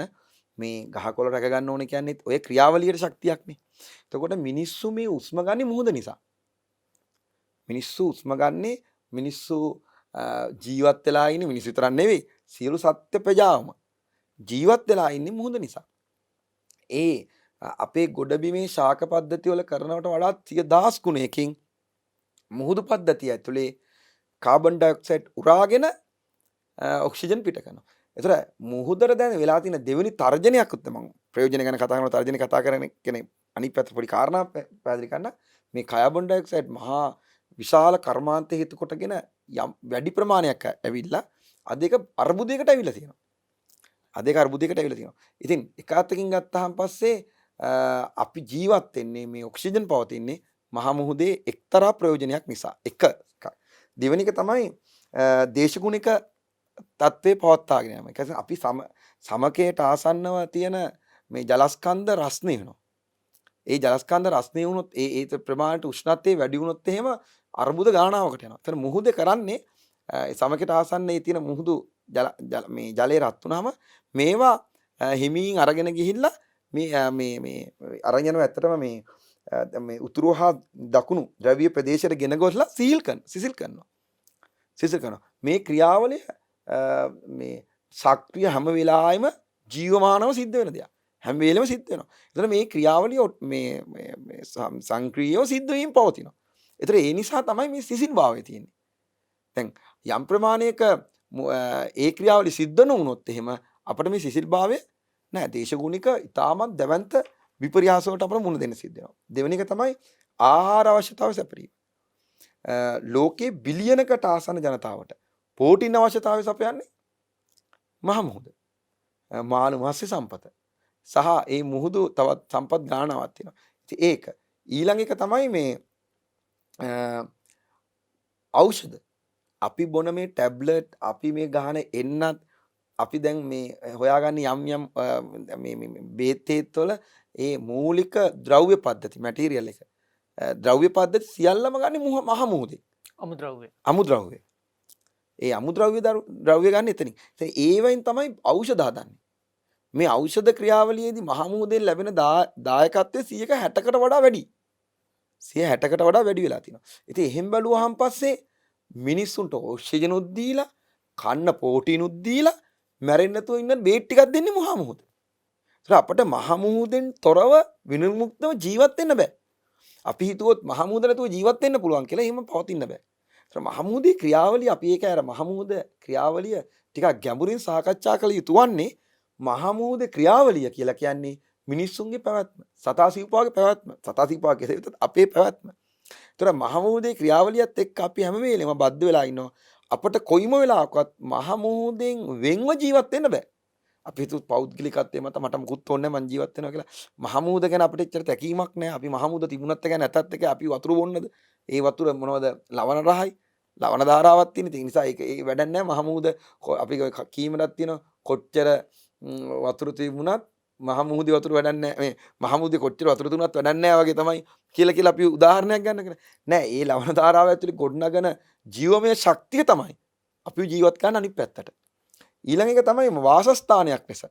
මේ ගහකොළ රැක ගන්න ඕන කියන්නේ ඔය ක්‍රියාවලියට ශක්තියක්නේ. එතකොට මිනිස්සු මේ උස්ම ගන්නේ මුහුද නිසා. මිනිස්සු උස්ම ගන්නේ මිනිස්සු ජීවත් වෙලා ඉන්නේ මිනිස්සු විතරක් නෙවෙයි සියලු සත්ත්ව ප්‍රජාවම ජීවත් වෙලා ඉන්නේ මුහුද නිසා. ඒ අපේ ගොඩබිමේ ශාක පද්ධතිය වල කරනවට වඩා 10000 ගුණයකින් මුහුදු පද්ධතිය ඇතුලේ කාබන් ඩයොක්සයිඩ් උරාගෙන ඔක්සිජන් පිට කරනවා. ඒතර මුහුදට දැන් වෙලා තියෙන දෙවෙනි තර්ජනයක් උත් මම ප්‍රයෝජන ගැන කතා කරනවා තර්ජන කතා කරන කෙනෙක් අනිත් පැත්ත පොඩි කාරණා පැහැදිලි කරන්න මේ කාබන් ඩයොක්සයිඩ් මහා විශාල කර්මාන්ත හේතු කොටගෙන යම් වැඩි ප්‍රමාණයක් ඇවිල්ලා අද ඒක අර්බුදයකට ඇවිල්ලා තියෙනවා. අද ඒක අර්බුදයකට ඇවිල්ලා තියෙනවා. ඉතින් එක අතකින් ගත්තාම පස්සේ අපි ජීවත් වෙන්නේ මේ ඔක්සිජන් පවතින්නේ මහා මුහුදේ එක්තරා ප්‍රයෝජනයක් නිසා. එක දෙවෙනි එක තමයි දේශගුණික තත්ත්වේ පවත්වාගෙන යනවා. ඒ කියන්නේ අපි සමකයට ආසන්නව තියෙන මේ ජලස්කන්ධ රස්නේ වෙනවා. ඒ ජලස්කන්ධ රස්නේ වුණොත් ඒ ප්‍රමාණයට උෂ්ණත්වය වැඩි වුණොත් එහෙම අර්බුද ගණනාවකට යනවා. එතන මුහුදේ කරන්නේ සමකයට ආසන්නයේ තියෙන මුහුදු මේ ජලය රත් වුනහම මේවා හිමින් අරගෙන ගිහිල්ලා මේ අරගෙන යනවා ඇත්තටම මේ උතුරු හා දකුණු ද්‍රවීය ප්‍රදේශයට ගෙන ගොස්ලා සිසිල් කරනවා. මේ ක්‍රියාවලිය මේ සක්‍රිය හැම වෙලාවෙම ජීවමානව සිද්ධ වෙන දෙයක්. හැම වෙලෙම සිද්ධ වෙනවා. එතන මේ ක්‍රියාවලිය මේ සංක්‍රීයව සිද්ධ වීම පවතිනවා. ඒතර ඒ නිසා තමයි මේ සිසිල් භාවය තියෙන්නේ. දැන් යම් ප්‍රමාණයක ඒ ක්‍රියාවලිය සිද්ධ නොවුනොත් එහෙම අපිට මේ සිසිල් භාවය නෑ. දේශගුණික ඊටමත් දැවැන්ත විපර්යාසවලට අපිට මුහුණ දෙන්න සිද්ධ වෙනවා. දෙවෙනි එක තමයි ආහාර අවශ්‍යතාවය සැපරීම. ලෝකේ බිලියනකට ආසන්න ජනතාවට ප්‍රෝටීන් අවශ්‍යතාවය සපයන්නේ මහ මුහුද. මානව මත්ස්‍ය සම්පත. සහ ඒ මුහුදු තවත් සම්පත් ගානාවක් තියෙනවා. ඉතින් ඒක ඊළඟ එක තමයි මේ ඖෂධ. අපි බොන මේ ටැබ්ලට් අපි මේ ගහන එන්නත් අපි දැන් මේ හොයාගන්න යම් මේ බේත් වල ඒ මූලික ද්‍රව්‍ය පද්ධති මැටීරියල් එක ද්‍රව්‍ය පද්ධති සියල්ලම ගන්නේ මහ මුහුදේ. අමුද්‍රව්‍ය. ඒ අමුද්‍රව්‍ය ගන්න එතනින්. ඉතින් ඒවෙන් තමයි ඖෂධ හදන්නේ. මේ ඖෂධ ක්‍රියාවලියේදී මහා මුහුදෙන් ලැබෙන දායකත්වය 160කට වඩා වැඩි. 160කට වඩා වැඩි වෙලා තියෙනවා. ඉතින් එහෙන් බැලුවාන් පස්සේ මිනිස්සුන්ට ඔක්සිජන් උත් දීලා, කන්න ප්‍රෝටීන් උත් දීලා මැරෙන්න නැතුව ඉන්න බේට් ටිකක් දෙන්නේ මහා මුහුද. ඒත් අපිට මහා මුහුදෙන් තොරව විනිර්මුක්තව ජීවත් වෙන්න බෑ. අපි හිතුවොත් මහා මුහුද නැතුව ජීවත් වෙන්න පුළුවන් කියලා එහෙම පවතින්න බෑ. ඒත් මහා මුහුදේ ක්‍රියාවලිය අපි ඒක අර මහා මුහුද ක්‍රියාවලිය ටිකක් ගැඹුරින් සාකච්ඡා කළ යුතු වන්නේ මහා මුහුදේ ක්‍රියාවලිය කියලා කියන්නේ මිනිස්සුන්ගේ පැවැත්ම, සතා සිව්පාගේ පැවැත්ම, සතා සිව්පාගේ කෙරෙහිත් අපේ පැවැත්ම. ඒතර මහා මුහුදේ ක්‍රියාවලියත් එක්ක අපි හැම වෙලේම බද්ධ වෙලා ඉන්නවා. අපිට කොයිම වෙලාවකවත් මහා මුහුදෙන් වෙන්ව ජීවත් වෙන්න බෑ. අපි හිතුවත් පෞද්ගලිකත්වයේ මට මුකුත් ඕනේ නැහැ මං ජීවත් වෙනවා කියලා. මහා මුහුද ගැන අපිට එච්චර තැකීමක් නැහැ. අපි මහා මුහුද තිබුණත් එක නැතත් එක අපි වතුර බොන්නද? ඒ වතුර මොනවද? ලවණ රහයි. ලවණ ධාරාවක් තියෙන. ඒ නිසා ඒක වැඩක් නැහැ. මහා මුහුද අපි කීමකට තියෙනවා කොච්චර වතුර තිබුණත් මහා මුහුදේ වතුර වැඩක් නැහැ. මේ මහා මුහුදේ කොච්චර වතුර තිබුණත් වැඩක් නැහැ වගේ තමයි කියලා අපි උදාහරණයක් ගන්න නෑ. ඒ ලවණ ධාරාව ඇතුලේ ගොඩනගන ජීවමය ශක්තිය තමයි අපි ජීවත් කරන අනිත් පැත්තට. ඊළඟ එක තමයි වාසස්ථානයක් ලෙස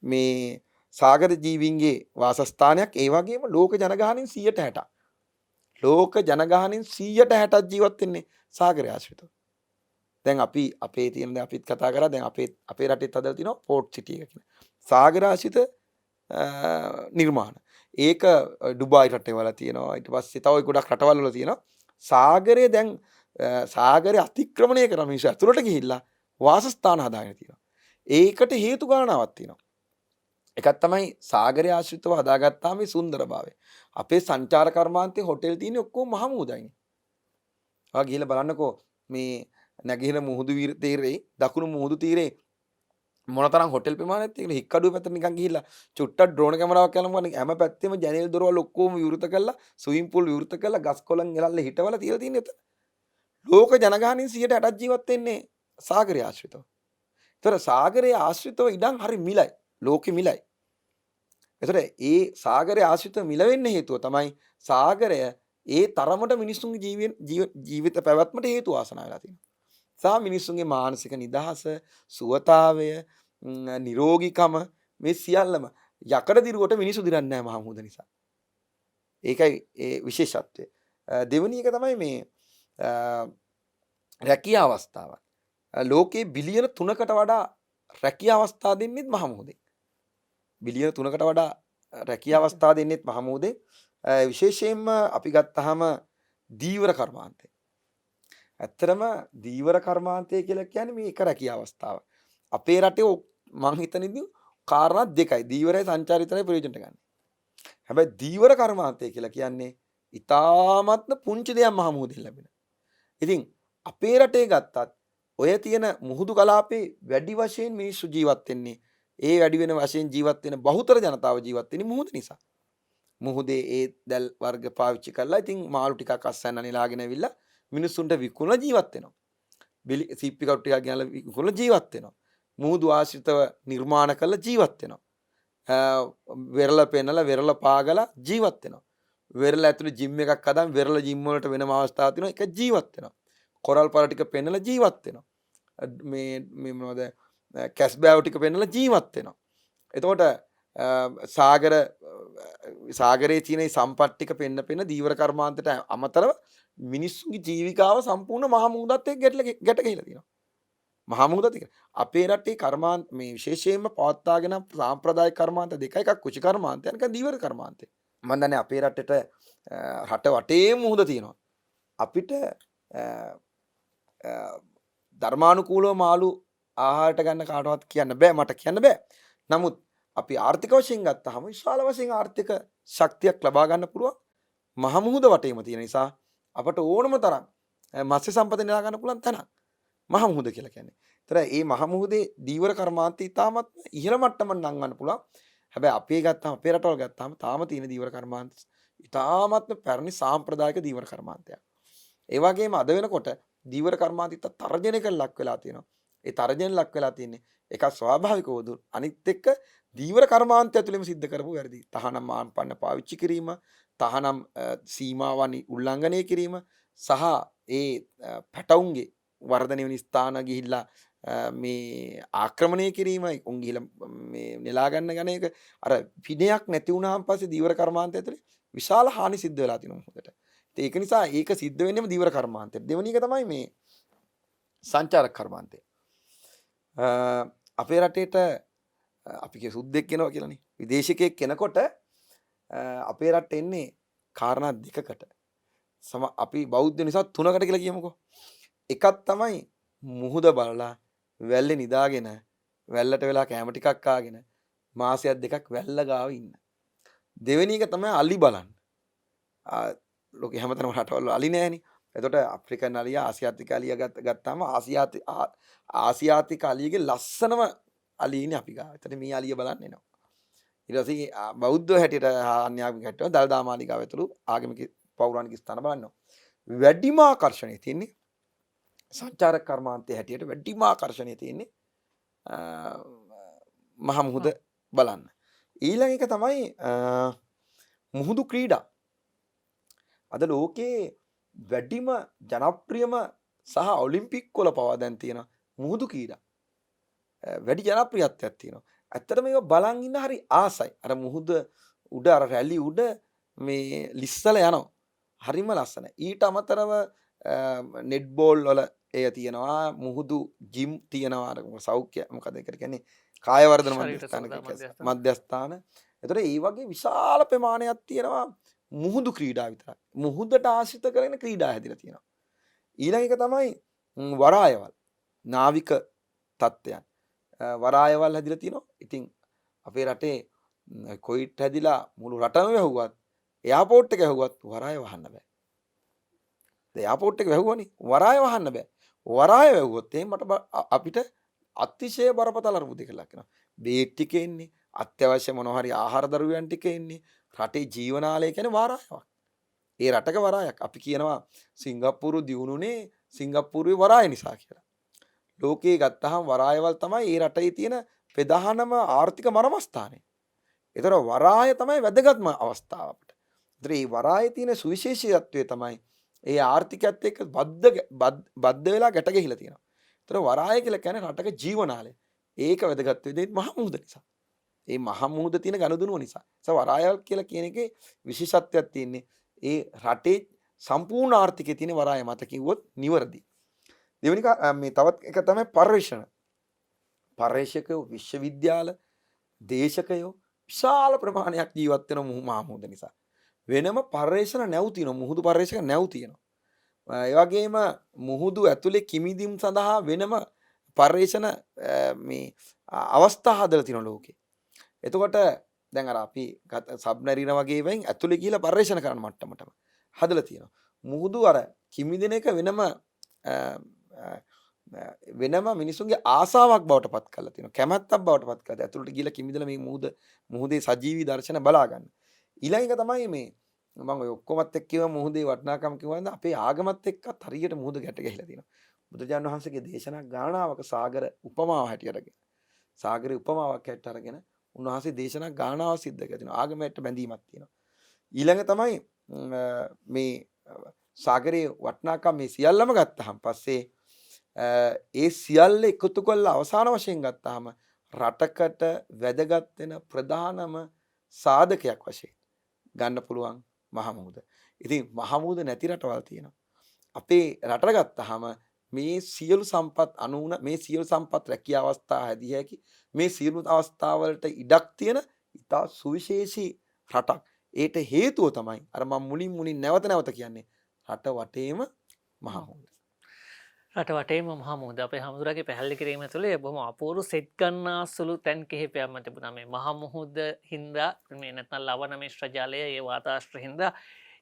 මේ සාගර ජීවීන්ගේ වාසස්ථානයක්. ඒ වගේම ලෝක ජනගහනයෙන් 160ක්. ලෝක ජනගහනයෙන් 160ක් ජීවත් වෙන්නේ සාගරය ආශ්‍රිතව. දැන් අපි අපේ තියෙන දැන් අපිත් කතා කරා දැන් අපේ රටෙත් හදලා තිනවා පෝට් සිටි එක කියලා. සාගර ආශ්‍රිත නිර්මාණ. ඒක ඩුබායි රටේ වල තියෙනවා. ඊට පස්සේ තව ගොඩක් රටවල් වල තියෙනවා. සාගරය දැන් සාගරය අතික්‍රමණය කරන මිනිස්සු ඇතුළට ගිහිල්ලා වාසස්ථාන හදාගෙන තියෙනවා. ඒකට හේතු ගානාවක් තියෙනවා. එකක් තමයි සාගරය ආශ්‍රිතව හදාගත්තාම මේ සුන්දරභාවය. අපේ සංචාර කර්මාන්තේ හොටෙල් තියෙන්නේ ඔක්කොම මහමුහුදයිනේ. ආ ගිහිල්ලා බලන්නකෝ මේ නැගෙනහිර මුහුදු තීරේ දකුණු මුහුදු තීරේ මොනතරම් හොටෙල් ප්‍රමාණයක් තියෙනවද? හික්කඩුව පැත්තට නිකන් ගිහිල්ලා චුට්ටක් ඩ්‍රෝන් කැමරාවක් කරලා හැම පැත්තෙම ජනෙල් දොරවල් ඔක්කොම විවෘත කරලා ස්විමින් පූල් විවෘත කරලා ගස් කොළන් එලල්ල හිටවලා තියලා තියෙන්නේ එතන. ලෝක ජනගහනයෙන් 180ක් ජීවත් වෙන්නේ සාගරය ආශ්‍රිතව. ඒතර සාගරය ආශ්‍රිතව ඉඩම් හරි මිලයි. ලෝකෙ මිලයි. ඒතර ඒ සාගරය ආශ්‍රිතව මිල වෙන්න හේතුව තමයි සාගරය ඒ තරමට මිනිස්සුන්ගේ ජීවිත පැවැත්මට හේතු වාසනා වෙලා තියෙනවා. සා මිනිස්සුන්ගේ මානසික නිදහස, සුවතාවය, නිරෝගීකම මේ සියල්ලම යකඩ දිරුවට මිනිස්සු දිරන්නේ නැහැ මහා මුහුද නිසා. ඒකයි ඒ විශේෂත්වය. දෙවෙනි එක තමයි මේ රැකියා අවස්ථාව. ලෝකේ බිලියන 3කට වඩා රැකියා අවස්ථා දෙන්නෙත් මහා මුහුදේ. බිලියන 3කට වඩා රැකියා අවස්ථා දෙන්නෙත් මහා මුහුදේ. විශේෂයෙන්ම අපි ගත්තාම දීවර කර්මාන්තය. ඇත්තරම දීවර කර්මාන්තය කියලා කියන්නේ මේ එක රැකියා අවස්ථාව. අපේ රටේ මං හිතනදී කාරණා දෙකයි. දීවරයි සංචාරිතයි ප්‍රයෝජනට ගන්න. හැබැයි දීවර කර්මාන්තය කියලා කියන්නේ ඉතාමත්ම පුංචි දෙයක් මහා මුහුදෙන් ලැබෙන. ඉතින් අපේ රටේ ගත්තත් ඔය තියෙන මුහුදු කලාපේ වැඩි වශයෙන් මිනිස්සු ජීවත් වෙන්නේ ඒ වැඩි වෙන වශයෙන් ජීවත් වෙන බහුතර ජනතාව ජීවත් වෙන්නේ මුහුද නිසා. මුහුදේ ඒ දැල් වර්ග පාවිච්චි කරලා ඉතින් මාළු ටිකක් අස්සන්න නෙලාගෙන ඇවිල්ලා මිනිස්සුන්ට විකුණලා ජීවත් වෙනවා. බිලි සීප්පි කටු ටිකක් ගෙනලා විකුණලා ජීවත් වෙනවා. මුහුදු ආශ්‍රිතව නිර්මාණ කරලා ජීවත් වෙනවා. වෙරළ පෙන්නලා වෙරළ පාගලා ජීවත් වෙනවා. වෙරළ ඇතුලේ ජිම් එකක් හදාන් වෙරළ ජිම් වලට වෙනම අවස්ථාවක් තියෙනවා. ඒක ජීවත් වෙනවා. කොරල් පර ටික පෙන්නලා ජීවත් වෙනවා. මේ මොනවද කැස්බෑව ටික පෙන්නලා ජීවත් වෙනවා. එතකොට සාගරයේ තියෙන සම්පත් ටික පෙන්න දීවර කර්මාන්තයට අමතරව මිනිස්සුන්ගේ ජීවිකාව සම්පූර්ණ මහා මුහුදත් එක්ක ගැට ගහලා තියෙනවා. මහා මුහුදත් එක්ක අපේ රටේ කර්මාන්ත මේ විශේෂයෙන්ම පවත්වාගෙන සාම්ප්‍රදායික කර්මාන්ත දෙකයි. එකක් කුචි කර්මාන්තය අනික දීවර කර්මාන්තය. මම දන්නේ අපේ රටේට රට වටේ මුහුද තියෙනවා. අපිට ධර්මානුකූලව මාළු ආහාරයට ගන්න කාටවත් කියන්න බෑ. මට කියන්න බෑ. නමුත් අපි ආර්ථික වශයෙන් ගත්තාම විශාල වශයෙන් ආර්ථික ශක්තියක් ලබා ගන්න පුළුවන් මහා මුහුද වටේම තියෙන නිසා අපට ඕනම තරම් මත්ස්‍ය සම්පත නෙලා ගන්න පුළුවන් තැනක් මහා මුහුද කියලා කියන්නේ. ඒතර මේ මහා මුහුදේ දීවර කර්මාන්තය ඉතාමත් ඉහළ මට්ටමක නංවන්න පුළුවන්. හැබැයි අපේ ගත්තාම අපේ රටවල් ගත්තාම තාම තියෙන දීවර කර්මාන්ත ඉතාමත්ම පැරණි සාම්ප්‍රදායික දීවර කර්මාන්තයක්. ඒ වගේම අද වෙනකොට දීවර කර්මාන්තය තර්ජනයකට ලක් වෙලා තියෙනවා. ඒ තර්ජන ලක් වෙලා තියෙන්නේ එකක් ස්වාභාවිකව දුර අනිත් එක්ක දීවර කර්මාන්තය ඇතුළෙම සිද්ධ කරපු වැරදි. තහනම් මාන්පන්න පාවිච්චි කිරීම, තහනම් සීමාවන් උල්ලංඝනය කිරීම සහ ඒ පැටවුන්ගේ වර්ධනය වෙන ස්ථාන ගිහිල්ලා මේ ආක්‍රමණය කිරීම, උන් ගිහිල්ලා මේ නෙලා ගන්න ගන එක අර විනයක් නැති වුණාන් පස්සේ දීවර කර්මාන්තය ඇතුළේ විශාල හානි සිද්ධ වෙලා තියෙනවා මොකටද. ඒක නිසා ඒක සිද්ධ වෙන්නේම දීවර කර්මාන්තයට. දෙවෙනි එක තමයි මේ සංචාරක කර්මාන්තය. අපේ රටේට අපි කිය සුද්දෙක් කෙනවා කියලානේ. විදේශිකයෙක් කෙනකොට අපේ රටට එන්නේ කාරණා දෙකකට. අපි බෞද්ධ නිසා 3කට කියලා කියමුකෝ. එකක් තමයි මුහුද බලලා වැල්ලේ නිදාගෙන වැල්ලට වෙලා කැම ටිකක් කාගෙන මාසයක් දෙකක් වැල්ල ගාව ඉන්න. දෙවෙනි එක තමයි අලි බලන්න. ලෝකේ හැමතැනම රටවල අලි නැහැනේ. එතකොට අප්‍රිකන් අලියා ආසියාතික අලියා ගත්තාම ආසියාතික අලියගේ ලස්සනම අලිය ඉන්නේ අපි ගාව. එතන මේ අලිය බලන්න එනවා. ඊට පස්සේ බෞද්ධ හැටියට ආන්‍යාගමික හැටියට දළදා මාලිගාව ඇතුළු ආගමික පෞරාණික ස්ථාන බලනවා. වැඩිම ආකර්ෂණය තියෙන්නේ සංචාරක කර්මාන්තයේ හැටියට වැඩිම ආකර්ෂණය තියෙන්නේ මහා මුහුද බලන්න. ඊළඟ එක තමයි මුහුදු ක්‍රීඩා. අද ලෝකයේ වැඩිම ජනප්‍රියම සහ ඔලිම්පික් වල පවා දැන් තියෙන මුහුදු කීඩා වැඩි ජනප්‍රියත්වයක් තියෙනවා. ඇත්තට මේක බලන් ඉන්න හරි ආසයි. අර මුහුද උඩ අර රැලි උඩ මේ ලිස්සල යනවා. හරිම ලස්සනයි. ඊට අමතරව නෙට් බෝල් වල එය තියෙනවා. මුහුදු ජිම් තියෙනවා. අර සෞඛ්‍ය මොකද ඒකට කියන්නේ කාය වර්ධන මධ්‍යස්ථාන. එතකොට මේ වගේ විශාල ප්‍රමාණයක් තියෙනවා මුහුදු ක්‍රීඩා විතරයි. මුහුදට ආශ්‍රිත කරගෙන ක්‍රීඩා හැදිලා තියෙනවා. ඊළඟ එක තමයි වරායවල්. නාවික තත්ත්වයන්. වරායවල් හැදිලා තියෙනවා. ඉතින් අපේ රටේ කොයිට් හැදිලා මුළු රටම වැහුවත් එයාපෝට් එක වැහුවත් වරාය වහන්න බෑ. එයාපෝට් එක වැහුවනේ වරාය වහන්න බෑ. වරාය වැහුවොත් එහෙනම් අපිට අතිශය බරපතල අර්බුදයකට ලක් වෙනවා. බේත් ටික එන්නේ, අත්‍යවශ්‍ය මොනවා හරි ආහාර දරුවයන් ටික එන්නේ, රටේ ජීවනාලය කියන්නේ වරායක්. ඒ රටක වරායක්. අපි කියනවා සිංගප්පූරු දියුණුනේ සිංගප්පූරුවේ වරාය නිසා කියලා. ලෝකයේ ගත්තහම වරායවල් තමයි ඒ රටේ තියෙන ප්‍රධානම ආර්ථික මර්මස්ථානය. ඒතර වරාය තමයි වැදගත්ම අවස්ථාව අපිට. ඒතර මේ වරායේ තියෙන සුවිශේෂීත්වය තමයි ඒ ආර්ථිකයත් එක්ක බද්ධ වෙලා ගැට ගැහිලා තියෙනවා. ඒතර වරාය කියලා කියන්නේ රටක ජීවනාලය. ඒක වැදගත් වෙන්නේ මහ මුහුද නිසා. ඒ මහ මුහුද තියෙන ගනුදෙනුව නිසා. වරායවල් කියලා කියන එකේ විශේෂත්වයක් තියෙන්නේ ඒ රටේ සම්පූර්ණ ආර්ථිකයේ තියෙන වරාය මත කිව්වොත් නිවැරදි. දෙවෙනි මේ තවත් එක තමයි පර්යේෂණ. පර්යේෂකයෝ විශ්වවිද්‍යාල දේශකයෝ විශාල ප්‍රමාණයක් ජීවත් වෙන මහ මුහුද නිසා. වෙනම පර්යේෂණ නැව් තියෙනවා. මුහුදු පර්යේෂක නැව් තියෙනවා. ඒ වගේම මුහුදු ඇතුලේ කිමිදීම් සඳහා වෙනම පර්යේෂණ මේ අවස්ථා හදලා තියෙනවා ලෝකේ. එතකොට දැන් අර අපි සබ්මරීන වගේ වෙන් ඇතුලේ ගිහිලා පර්යේෂණ කරන මට්ටමටම හදලා තියෙනවා. මුහුදු අර කිමිදෙන එක වෙනම මිනිසුන්ගේ ආසාවක් බවට පත් කරලා තියෙනවා. කැමැත්තක් බවට පත් කරලා. ඇතුළට ගිහිලා කිමිදලා මේ මුහුදේ සජීවී දර්ශන බලා ගන්න. ඊළඟ එක තමයි මේ මම ඔය ඔක්කොමත් එක්ක කියව මුහුදේ වටිනාකම කිව්වනම් අපේ ආගමත් එක්කත් හරියට මුහුද ගැට ගැහිලා තියෙනවා. බුදුරජාණන් වහන්සේගේ දේශනා ගානාවක සාගර උපමාව හැටියට අරගෙන සාගරේ උපමාවක් හැටියට අරගෙන උන්වහන්සේ දේශනා ගානාව සිද්ධ කරනවා. ආගමයට බැඳීමක් තියෙනවා. ඊළඟ තමයි මේ සාගරයේ වටිනාකම් මේ සියල්ලම ගත්තාම පස්සේ ඒ සියල්ල එකතු කරලා අවසාන වශයෙන් ගත්තාම රටකට වැදගත් වෙන ප්‍රධානම සාධකයක් වශයෙන් ගන්න පුළුවන් මහ මුහුද. ඉතින් මහ මුහුද නැති රටවල් තියෙනවා. අපේ රට ගත්තාම මේ සියලු සම්පත් අනුන මේ සියලු සම්පත් රැකිය අවස්ථා හැදිය හැකි මේ සියලු අවස්ථාවලට ඉඩක් තියෙන ඉතා සුවිශේෂී රටක්. ඒට හේතුව තමයි අර මම මුලින් නැවත කියන්නේ රට වටේම මහ මුහුද. රට වටේම මහ මුහුද අපේ හමුදුරගේ පැහැදිලි කිරීම තුළ බොහොම අපූර්ව සෙට් ගන්නා සුළු තැන් කිහිපයක්ම තිබුණා. මේ මහ මුහුද හින්දා මේ නැත්නම් ලවණ මිශ්‍ර ජලය ඒ වාතාශ්‍ර හින්දා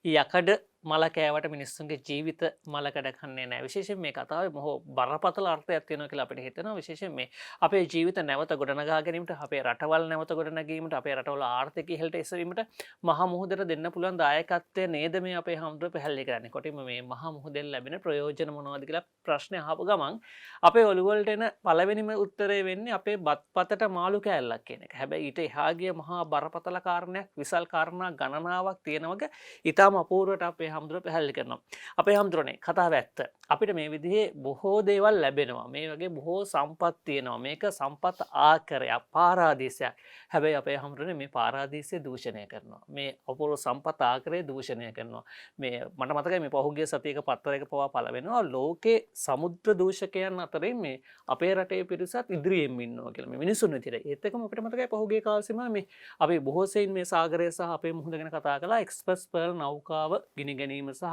යකඩ මල කෑවට මිනිස්සුන්ගේ ජීවිත මලකඩ කන්නේ නැහැ. විශේෂයෙන් මේ කතාවේ මොහො බරපතල අර්ථයක් තියෙනවා කියලා අපිට හිතෙනවා. විශේෂයෙන් මේ අපේ ජීවිත නැවත ගොඩනගා ගැනීමට, අපේ රටවල් නැවත ගොඩනැගීමට, අපේ රටවල ආර්ථිකය ඉහළට එසවීමට මහ මුහුදට දෙන්න පුළුවන් දායකත්වය නේද මේ අපේ හමුදුර පැහැදිලි කරන්නේ. කොටින්ම මේ මහ මුහුදෙන් ලැබෙන ප්‍රයෝජන මොනවද කියලා ප්‍රශ්නේ අහපු ගමන් අපේ ඔළුව වලට එන පළවෙනිම උත්තරය වෙන්නේ අපේ බත්පතට මාළු කෑල්ලක් කියන එක. හැබැයි ඊට එහා ගිය මහා බරපතල කාරණයක්, විසල් කාරණා ගණනාවක් තියෙනවක ඊටම අපූර්වට අපේ හමුදුර පැහැදිලි කරනවා. අපේ හමුදුරනේ කතාව ඇත්ත. අපිට මේ විදිහේ බොහෝ දේවල් ලැබෙනවා. මේ වගේ බොහෝ සම්පත් තියෙනවා. මේක සම්පත් ආකරයක්, පාරාදීසයක්. හැබැයි අපේ හමුදුරනේ මේ පාරාදීසය දූෂණය කරනවා. මේ අපූර්ව සම්පත් ආකරය දූෂණය කරනවා. මේ මට මතකයි මේ පහුගිය සතියක පත්තරයක පවා පළ වෙනවා ලෝකේ සමුද්‍ර දූෂකයන් අතරින් මේ අපේ රටේ පිරිසත් ඉදිරියෙන් ඉන්නවා කියලා. මේ මිනිසුන් විදිහට. ඒත් එක්කම අපිට මතකයි පහුගිය කාල සීමාවේ මේ අපි බොහෝ සෙයින් මේ සාගරය සහ අපේ මුහුද ගැන කතා කළා. එක්ස්ප්‍රස් පර්ල් නෞකාව ගිනි ගැනීම සහ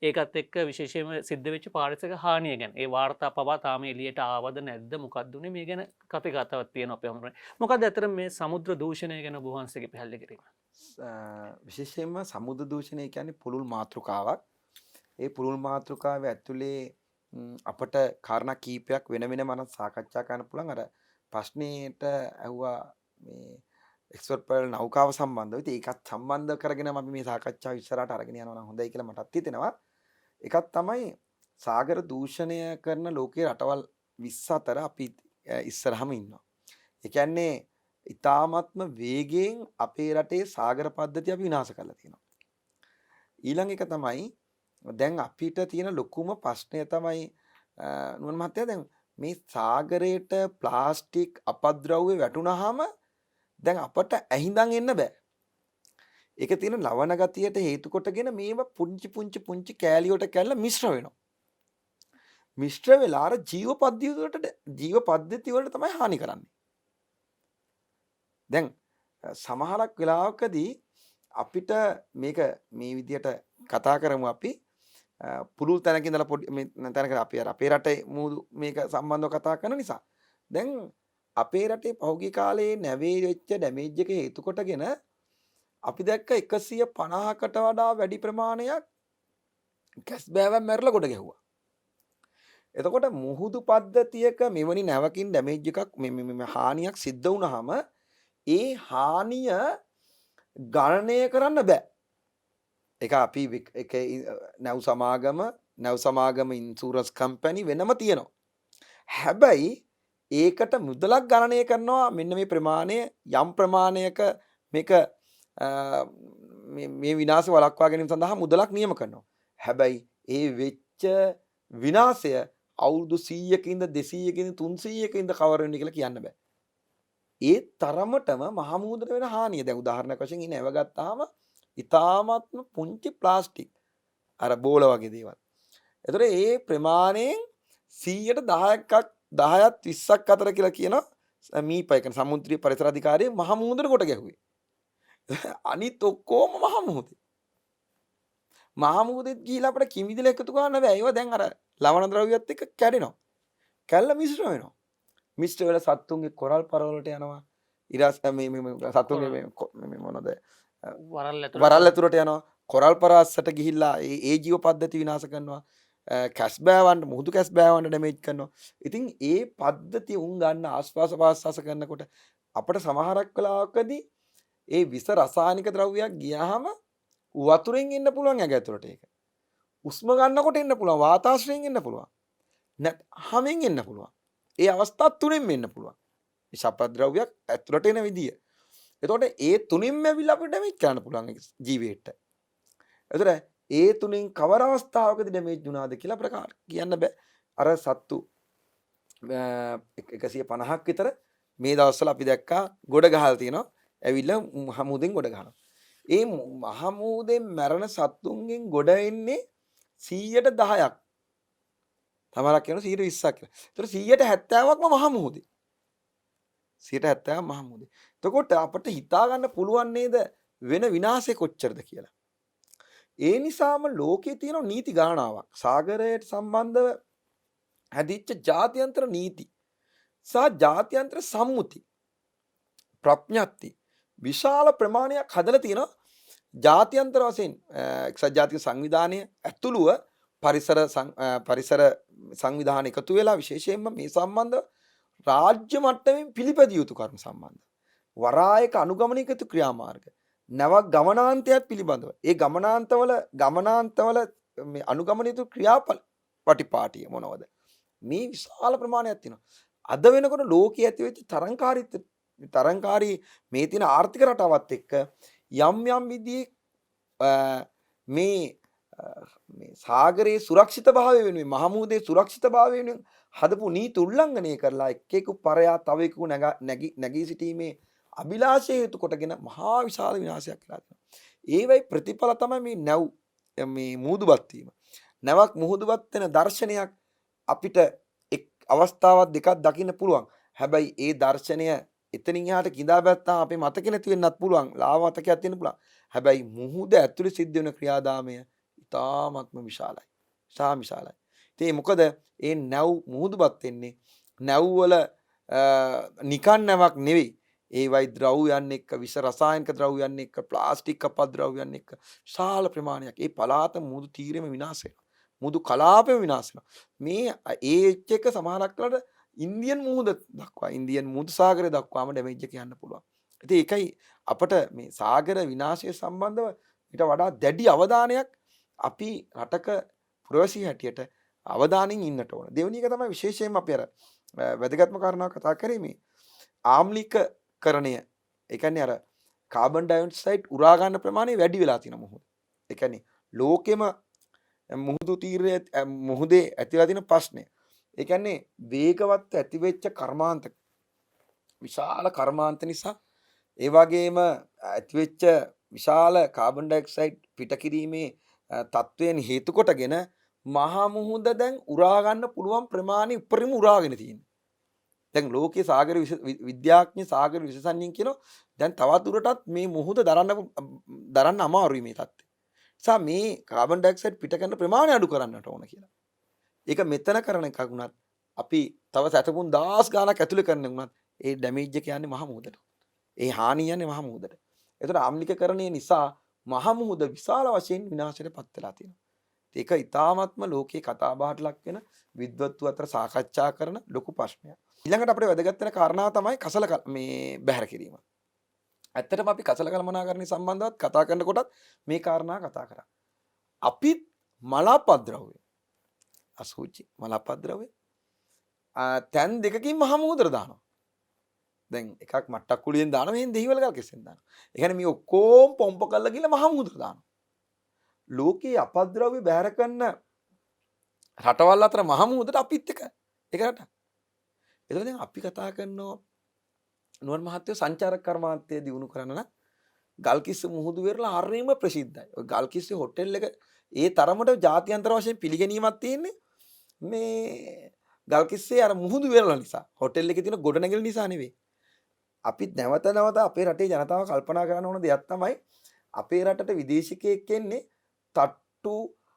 ඒකත් එක්ක විශේෂයෙන්ම සිද්ධ වෙච්ච පාරිසරික හානිය ගැන. ඒ වාර්තා පවා තාම එළියට ආවද නැද්ද මොකක්ද උනේ මේ ගැන කතාවක් තියෙනවා අපේ හමුදුරනේ. මොකද අතර මේ සමුද්‍ර දූෂණය ගැන ඔබ වහන්සේගේ පැහැදිලි කිරීම. විශේෂයෙන්ම සමුද්‍ර දූෂණය කියන්නේ පුළුල් මාතෘකාවක්. ඒ පුළුල් මාතෘකාවේ ඇතුලේ අපට කාරණා කීපයක් වෙන මනස සාකච්ඡා කරන්න පුළුවන්. අර ප්‍රශ්නේට ඇහුවා මේ එක්ස්පර්ට් පර්ල් නෞකාව සම්බන්ධව. ඉතින් ඒකත් සම්බන්ධ කරගෙන අපි මේ සාකච්ඡාව ඉස්සරහට අරගෙන යනවා නම් හොඳයි කියලා මටත් හිතෙනවා. එකක් තමයි සාගර දූෂණය කරන ලෝකයේ රටවල් 20 අතර අපි ඉස්සරහම ඉන්නවා. ඒ කියන්නේ ඊ타ත්ම වේගයෙන් අපේ රටේ සාගර පද්ධතිය අපි විනාශ කරලා තියෙනවා. ඊළඟ එක තමයි දැන් අපිට තියෙන ලොකුම ප්‍රශ්නය තමයි නුවන් මහත්තයා දැන් මේ සාගරයට ප්ලාස්ටික් අපද්‍රව්‍ය වැටුනහම දැන් අපට ඇහිඳන් එන්න බෑ. ඒක තියෙන ලවණ ගතියට හේතු කොටගෙන මේව පුංචි පුංචි පුංචි කෑලි වලට කැල්ල මිශ්‍ර වෙනවා. මිශ්‍ර වෙලා අර ජීව පද්ධති වලට තමයි හානි කරන්නේ. දැන් සමහරක් වෙලාවකදී අපිට මේක මේ විදියට කතා කරමු අපි පුළුල් තැනක ඉඳලා පොඩි මේ තැනක අපි අර අපේ රටේ මූදු මේක සම්බන්ධව කතා කරන නිසා දැන් අපේ රටේ පහුගිය කාලේ නැවේ වෙච්ච ඩැමේජ් එක හේතු කොටගෙන අපි දැක්ක 150කට වඩා වැඩි ප්‍රමාණයක් කැස් බෑවන් මැරලා ගොඩ ගැහුවා. එතකොට මුහුදු පද්ධතියක මෙවැනි නැවකින් ඩැමේජ් එකක් මේ හානියක් සිද්ධ වුණාම ඒ හානිය ගණනය කරන්න බෑ. ඒක අපි එක නැව් සමාගම ඉන්ෂුරන්ස් කම්පැනි වෙනම තියෙනවා. හැබැයි ඒකට මුදලක් ගණනය කරනවා මෙන්න මේ ප්‍රමාණය යම් ප්‍රමාණයක මේක මේ විනාශය වළක්වා ගැනීම සඳහා මුදලක් නියම කරනවා. හැබැයි ඒ වෙච්ච විනාශය අවුරුදු 100කින්ද 200කින්ද 300කින්ද කවර වෙන්නේ කියලා කියන්න බෑ. ඒ තරමටම මහමුහුදට වෙන හානිය දැන් උදාහරණයක් වශයෙන් ඉන්නේ නැව ගත්තාම ඉතාමත්ම පුංචි ප්ලාස්ටික් අර බෝල වගේ දේවල්. ඒතර ඒ ප්‍රමාණයෙන් 10%ක් 10ත් 20ක් අතර කියලා කියන මීපය කියන සමුද්‍රීය පරිසර අධිකාරිය මහමුහුදට කොට ගැහුවේ. අනිත් ඔක්කොම මහමුහුදේ. මහමුහුදෙත් ගිහිලා අපිට කිමිදෙල එකතු කරන්න බෑ. ඒවා දැන් අර ලවණ ද්‍රව්‍යයත් එක්ක කැඩෙනවා. කැල්ල මිශ්‍ර වෙනවා. මිශ්‍ර වෙලා සත්තුන්ගේ කොරල් පරවලට යනවා. ඉරස් මේ සත්තුන්ගේ මේ මොනද වරල් ඇතුළට යනවා. කොරල් පරාස්සට ගිහිල්ලා ඒ ජීව පද්ධති විනාශ කරනවා. කැස් බෑවන්ට මුහුදු කැස් බෑවන්ට ඩැමේජ් කරනවා. ඉතින් ඒ පද්ධතිය උන් ගන්න ආස්වාස පාස්වාස කරනකොට අපිට සමහරක් වෙලාවකදී ඒ විස රසායනික ද්‍රව්‍යයක් ගියාම වතුරෙන් එන්න පුළුවන් ඇඟ ඇතුළට ඒක. උස්ම ගන්නකොට එන්න පුළුවන් වාතාශ්‍රයෙන් එන්න පුළුවන්. හමෙන් එන්න පුළුවන්. ඒ අවස්ථා තුනෙන් එන්න පුළුවන්. මේ ශපද්‍රව්‍යයක් ඇතුළට එන විදිය. එතකොට ඒ තුනින්ම ඇවිල්ලා අපිට ඩැමේජ් කරන්න පුළුවන් ජීවයට. එතකොට ඒ තුنين කවර අවස්ථාවකදී ඩැමේජ් වුණාද කියලා ප්‍රකාශ කියන්න බෑ. අර සත්තු 150ක් විතර මේ දවස්වල අපි දැක්කා ගොඩ ගහලා තියෙනවා. ඇවිල්ලා මහමුදෙන් ගොඩ ගහනවා. ඒ මහමුදෙන් මැරෙන සත්තුන්ගෙන් ගොඩ එන්නේ 10%ක්. තමරක් කියනවා 20ක් කියලා. ඒතර 70%ක්ම මහමුදේ. 70%ක් මහමුදේ. එතකොට අපිට හිතා ගන්න පුළුවන් නේද වෙන විනාශය කොච්චරද කියලා. ඒ නිසාම ලෝකයේ තියෙන නීති ගානාවක් සාගරයට සම්බන්ධව හැදිච්ච ජාත්‍යන්තර නීති සහ ජාත්‍යන්තර සම්මුති ප්‍රඥප්ති විශාල ප්‍රමාණයක් හදලා තියෙනවා ජාත්‍යන්තර වශයෙන් එක්සත් ජාතික සංවිධානය ඇතුළුව පරිසර සංවිධාන එකතු වෙලා විශේෂයෙන්ම මේ සම්බන්ධව රාජ්‍ය මට්ටමින් පිළිපැදිය යුතු කරුණු සම්බන්ධ වරායක අනුගමනයකතු ක්‍රියාමාර්ග නැවක් ගමනාන්තයක් පිළිබඳව ඒ ගමනාන්තවල මේ අනුගමනය යුතු ක්‍රියාපල පටිපාටිය මොනවද මේ විශාල ප්‍රමාණයක් තියෙනවා අද වෙනකොට ලෝකයේ ඇති වෙච්ච තරංකාරී මේ තියෙන ආර්ථික රටාවත් එක්ක යම් විදිහේ මේ සාගරයේ සුරක්ෂිතභාවය වෙනුවෙන් මහමුදේ සුරක්ෂිතභාවය වෙනුවෙන් හදපු නීති උල්ලංඝනය කරලා එක්කෙකු පරයා තව එකෙකු නැගී සිටීමේ අභිලාෂය හේතු කොටගෙන මහා විශාල විනාශයක් වෙලා තියෙනවා. ඒවයි ප්‍රතිඵල තමයි මේ නැව් මේ මුහුදුබත් වීම. නැවක් මුහුදුබත් වෙන දර්ශනයක් අපිට එක් අවස්ථාවක් දෙකක් දකින්න පුළුවන්. හැබැයි ඒ දර්ශනය එතනින් එහාට කිඳා බැත්තාම අපේ මතක නැති වෙන්නත් පුළුවන්. ලාව මතකයක් තියෙන්න පුළුවන්. හැබැයි මුහුද ඇතුළේ සිද්ධ වෙන ක්‍රියාදාමය ඉතාමත්ම විශාලයි. විශාලයි. ඉතින් මොකද ඒ නැව් මුහුදුබත් වෙන්නේ නැව් වල නිකන් නැවක් නෙවෙයි. ඒවයි ද්‍රව්‍යයන් එක්ක විස රසායනික ද්‍රව්‍යයන් එක්ක ප්ලාස්ටික් අපද්‍රව්‍යයන් එක්ක විශාල ප්‍රමාණයක් ඒ පළාත මුහුදු තීරෙම විනාශ වෙනවා. මුහුදු කලාපෙම විනාශ වෙනවා. මේ ඒ එක සමානක් කරලා ඉන්දියන් මුහුද දක්වා ඉන්දියන් මුහුදු සාගරය දක්වාම ඩැමේජ් එක යන්න පුළුවන්. ඉතින් ඒකයි අපට මේ සාගර විනාශය සම්බන්ධව ඊට වඩා දැඩි අවධානයක් අපි රටක පුරවැසි හැටියට අවධානයෙන් ඉන්නට ඕන. දෙවෙනි එක තමයි විශේෂයෙන්ම අපි අර වැදගත්ම කාරණාව කතා කරේ මේ ආම්ලීකරණය. ඒ කියන්නේ අර කාබන් ඩයොක්සයිඩ් උරා ගන්න ප්‍රමාණය වැඩි වෙලා තියෙන මොහොත. ඒ කියන්නේ ලෝකෙම මුහුදු තීරයේ මුහුදේ ඇතිලා තියෙන ප්‍රශ්නය. ඒ කියන්නේ වේගවත් ඇතිවෙච්ච කර්මාන්ත විශාල කර්මාන්ත නිසා ඒ වගේම ඇතිවෙච්ච විශාල කාබන් ඩයොක්සයිඩ් පිට කිරීමේ තත්වයන් හේතු කොටගෙන මහා මුහුද දැන් උරා ගන්න පුළුවන් ප්‍රමාණය උපරිම උරාගෙන තියෙනවා. දැන් ලෝකයේ සාගර විද්‍යාඥ සාගර විශේෂඥයින් කියනවා දැන් තවත් දුරටත් මේ මුහුද දරන්න අමාරුයි මේ තත්ත්වය. නිසා මේ කාබන් ඩයොක්සයිඩ් පිට කරන ප්‍රමාණය අඩු කරන්නට ඕන කියලා. ඒක මෙතන කරන එකක් වුණත් අපි තව සැතපුම් 10 ගාණක් ඇතුලේ කරන වුණත් ඒ ඩැමේජ් එක යන්නේ මහ මුහුදට. ඒ හානිය යන්නේ මහ මුහුදට. ඒතර ආම්ලිකකරණය නිසා මහ මුහුද විශාල වශයෙන් විනාශයටපත් වෙලා තියෙනවා. ඒක ඊ타ත්ම ලෝකේ කතාබහට ලක් වෙන විද්වත්තු අතර සාකච්ඡා කරන ලොකු ප්‍රශ්නයක්. ඊළඟට අපිට වැදගත් වෙන කාරණාව තමයි කසල මේ බැහැර කිරීම. ඇත්තටම අපි කසල කළමනාකරණය සම්බන්ධවත් කතා කරනකොටත් මේ කාරණා කතා කරා. අපිත් මලාපද්‍රව්‍ය අසුචි මලාපද්‍රව්‍ය තැන් දෙකකින් මහ මුහුදට දානවා. දැන් එකක් මට්ටක් කුලියෙන් දානවා මෙහෙන් දෙහිවල ගල් කෙස්සෙන් දානවා. ඒ කියන්නේ මේ ඔක්කොම පොම්ප කරලා ගිහලා මහ මුහුදට දානවා. ලෝකේ අපද්‍රව්‍ය බැහැර කරන රටවල් අතර මහ මුහුදට අපිත් එක රටක්. එතකොට දැන් අපි කතා කරනවා නුවන් මහත්තයෝ සංචාරක කර්මාන්තය දිනු කරන්න නම් ගල්කිස්ස මුහුදු වෙරළ හරියම ප්‍රසිද්ධයි. ඔය ගල්කිස්ස හොටෙල් එක ඒ තරමට ජාත්‍යන්තර වශයෙන් පිළිගැනීමක් තියෙන්නේ මේ ගල්කිස්සේ අර මුහුදු වෙරළ නිසා. හොටෙල් එකේ තියෙන ගොඩනැගිලි නිසා නෙවෙයි. අපි නැවත නැවත අපේ රටේ ජනතාව කල්පනා කරන්න ඕන දෙයක් තමයි අපේ රටට විදේශිකයෙක් එන්නේ තට්ටු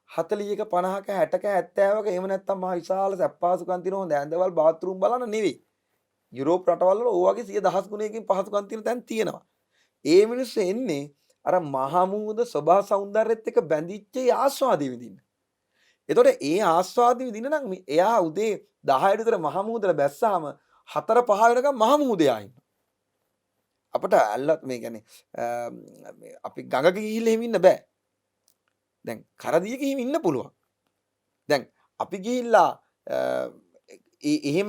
40ක 50ක 60ක 70ක එහෙම නැත්නම් මහ විශාල සැප්පාසුකම් තියෙන හොඳ ඇඳවල් බාත්රූම් බලන්න නෙවෙයි. යුරෝප රටවල් වල ඕවාගේ 10000 ගුණයකින් පහසුකම් තියෙන තැන් තියෙනවා. ඒ මිනිස්සු එන්නේ අර මහා මුහුද ස්වභාව සෞන්දර්යයත් එක්ක බැඳිච්ච ඒ ආස්වාදෙ විඳින්න. එතකොට ඒ ආස්වාදෙ විඳින්න නම් එයා උදේ 10ට විතර මහා මුහුදට බැස්සාම 4-5 වෙනකම් මහා මුහුදේ ආයින්න. අපිට ඇල්ලත් මේ කියන්නේ අපි ගඟක ගිහිල්ලා එහෙම ඉන්න බෑ. දැන් කරදියක එහෙම ඉන්න පුළුවන්. දැන් අපි ගිහිල්ලා එහෙම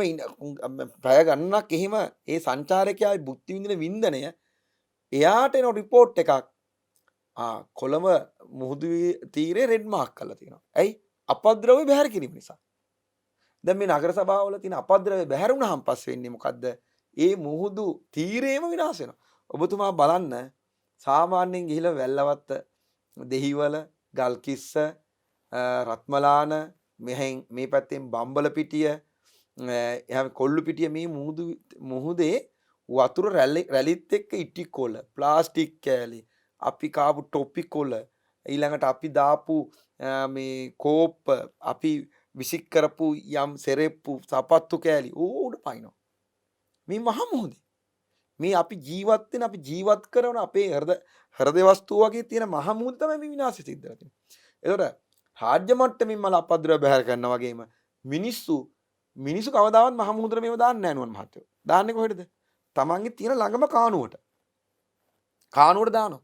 ප්‍රය ගන්නක් එහෙම ඒ සංචාරකයා බුද්ධි විඳින වින්දනය එයාට එන රිපෝට් එකක් කොළඹ මුහුදු තීරේ රෙඩ් මාක් කරලා තියෙනවා. ඇයි? අපද්‍රව්‍ය බැහැර කිරීම නිසා. දැන් මේ නගර සභාවල තියෙන අපද්‍රව්‍ය බැහැර වුණාම පස්සේ වෙන්නේ මොකද්ද? ඒ මුහුදු තීරේම විනාශ වෙනවා. ඔබතුමා බලන්න සාමාන්‍යයෙන් ගිහිලා වැල්ලවත්ත දෙහිවල ගල්කිස්ස රත්මලාන මෙහෙන් මේ පැත්තෙන් බම්බලපිටිය එහම කොල්ලුපිටිය මේ මුහුදේ වතුර රැලිත් එක්ක ඉටි කොළ ප්ලාස්ටික් කෑලි අපි කාපු ටොපි කොළ ඊළඟට අපි දාපු මේ කෝප්ප අපි විසික් කරපු යම් සෙරෙප්පු සපත්තු කෑලි උඩ පයින්නවා. මේ මහා මුහුදේ මේ අපි ජීවත් වෙන අපි ජීවත් කරන අපේ හෘද වස්තු වගේ තියෙන මහා මුහුද තමයි මේ විනාශය සිද්ධ වෙන්නේ. ඒතකොට රාජ්‍ය මට්ටමින් මල අපද්‍රව්‍ය බැහැර කරනවා වගේම මිනිස්සු කවදාවත් මහා මුහුදට මේව දාන්නේ නැහැ නුවන් මහත්තයෝ. දාන්නේ කොහෙටද? තමන්ගේ තියෙන ළඟම කානුවට. කානුවට දානවා.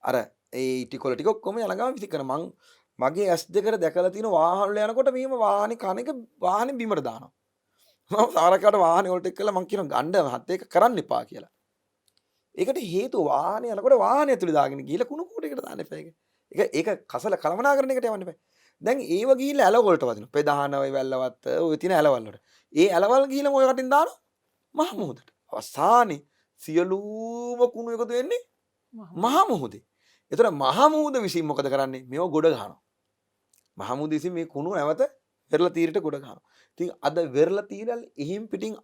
අර ඒ ටිකොල ටික ඔක්කොම ළඟම විසි කරන මගේ S2 දැකලා තියෙන වාහන වල යනකොට මෙහෙම වාහනේ කන එක වාහනේ බිමට දානවා. මම සාරකට වාහනේ වලට එක්කලා මං කියන ගණ්ඩ මහත් ඒක කරන්න එපා කියලා. ඒකට හේතුව වාහනේ යනකොට වාහනේ ඇතුලේ දාගෙන ගිහලා කුණු කූටයකට දාන්න එපා ඒක. ඒක කසල කලමනාකරණයකට යවන්න එපා. දැන් ඒව ගිහිල්ලා ඇල වලට වදිනවා. ප්‍රධාන ඔය වැල්ලවත් ඔය තියෙන ඇලවල් වලට. ඒ ඇලවල් ගිහිල්ලා ඔය කටින් දානවා මහ මුහුදට. අවසානයේ සියලුම කුණු එකතු වෙන්නේ මහ මුහුදේ. ඒතර මහ මුහුද විසින් මොකද කරන්නේ? මේව ගොඩ ගන්නවා. මහ මුහුද විසින් මේ කුණු නැවත වෙරළ තීරයට ගොඩ ගන්නවා. ඉතින් අද වෙරළ තීරල් එහිම් පිටින්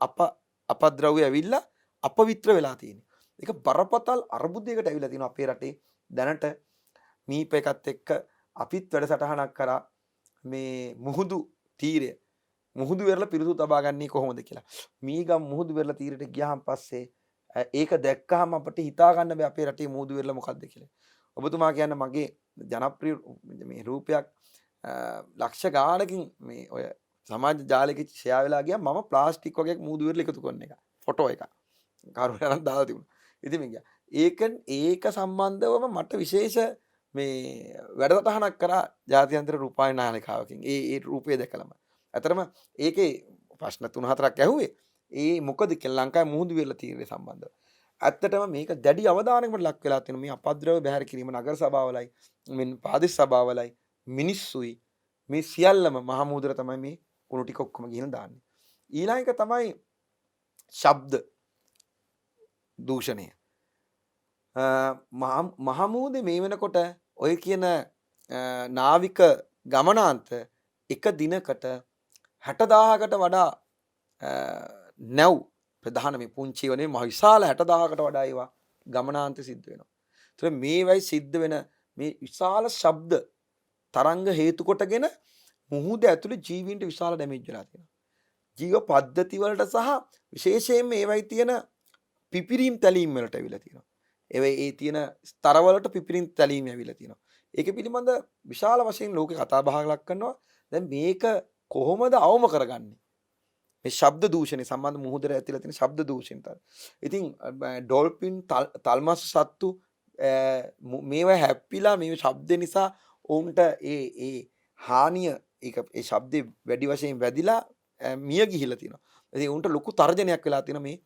අපද්‍රව්‍ය ඇවිල්ලා අපවිත්‍ර වෙලා තියෙනවා. ඒක බරපතල අර්බුදයකට ඇවිල්ලා තියෙනවා අපේ රටේ. දැනට මීප එකත් එක්ක අපිත් වැඩසටහනක් කරා මේ මුහුදු තීරය මුහුදු වෙරළ පිරිසුදු තබා ගන්නේ කොහොමද කියලා. මීගම් මුහුදු වෙරළ තීරයට ගියාන් පස්සේ ඒක දැක්කහම අපිට හිතා ගන්න බෑ අපේ රටේ මුහුදු වෙරළ මොකද්ද කියලා. ඔබතුමා කියන්නේ මගේ ජනප්‍රිය මේ රූපයක් ලක්ෂ ගාණකින් මේ ඔය සමාජ ජාලයක ෂෙයා වෙලා ගියා මම ප්ලාස්ටික් වගේ මුහුදු වෙරළ එකතු කරන එක. ෆොටෝ එක. කාරුණාවක් දාලා තිබුණා. ඉතින් මම ගියා. ඒක සම්බන්ධවම මට විශේෂ මේ වැඩසටහනක් කරා ජාත්‍යන්තර රූපවාහිනී නාලිකාවකින්. ඒ රූපය දැකලම. අතරම ඒකේ ප්‍රශ්න 3-4ක් ඇහුවේ. ඒ මොකද කියලා ලංකාවේ මුහුදු වෙරළ තීරය සම්බන්ධව. ඇත්තටම මේක දැඩි අවධානයකට ලක් වෙලා තියෙන මේ අපද්‍රව බැහැර කිරීම නගර සභාවලයි මෙන් ප්‍රාදේශ සභාවලයි මිනිස්සුයි මේ සියල්ලම මහමූදර තමයි මේ කුණු ටික ඔක්කොම ගිහින් දාන්නේ. ඊළඟ එක තමයි ශබ්ද දූෂණය. මහමූදේ මේ වෙනකොට ඔය කියන නාවික ගමනාන්ත එක දිනකට 60000කට වඩා නැව් ප්‍රධාන මේ පුංචි වනේ මහ විශාල 60000කට වඩා ඒවා ගමනාන්ත සිද්ධ වෙනවා. ඒතර මේවයි සිද්ධ වෙන මේ විශාල ශබ්ද තරංග හේතු කොටගෙන මුහුද ඇතුළේ ජීවීන්ට විශාල ඩැමේජ් වෙලා තියෙනවා. ජීව පද්ධති වලට සහ විශේෂයෙන්ම ඒවයි තියෙන පිපිරීම් තැලීම් වලට ඇවිල්ලා තියෙනවා. ඒ තියෙන ස්තරවලට පිපිරීම් තැලීම් ඇවිල්ලා තියෙනවා. ඒක පිළිබඳ විශාල වශයෙන් ලෝකේ කතා බහක් ලක් කරනවා. දැන් මේක කොහොමද අවම කරගන්නේ? මේ ශබ්ද දූෂණය සම්බන්ධ මුහුදට ඇතිලා තියෙන ශබ්ද දූෂණය. ඉතින් ඩොල්ෆින් තල්මස් සත්තු මේවා හැප්පිලා මේ ශබ්ද නිසා ඔවුන්ට ඒ හානිය ඒ ශබ්දේ වැඩි වශයෙන් වැදිලා මිය ගිහිලා තියෙනවා. ඉතින් උන්ට ලොකු තර්ජනයක් වෙලා තියෙනවා මේ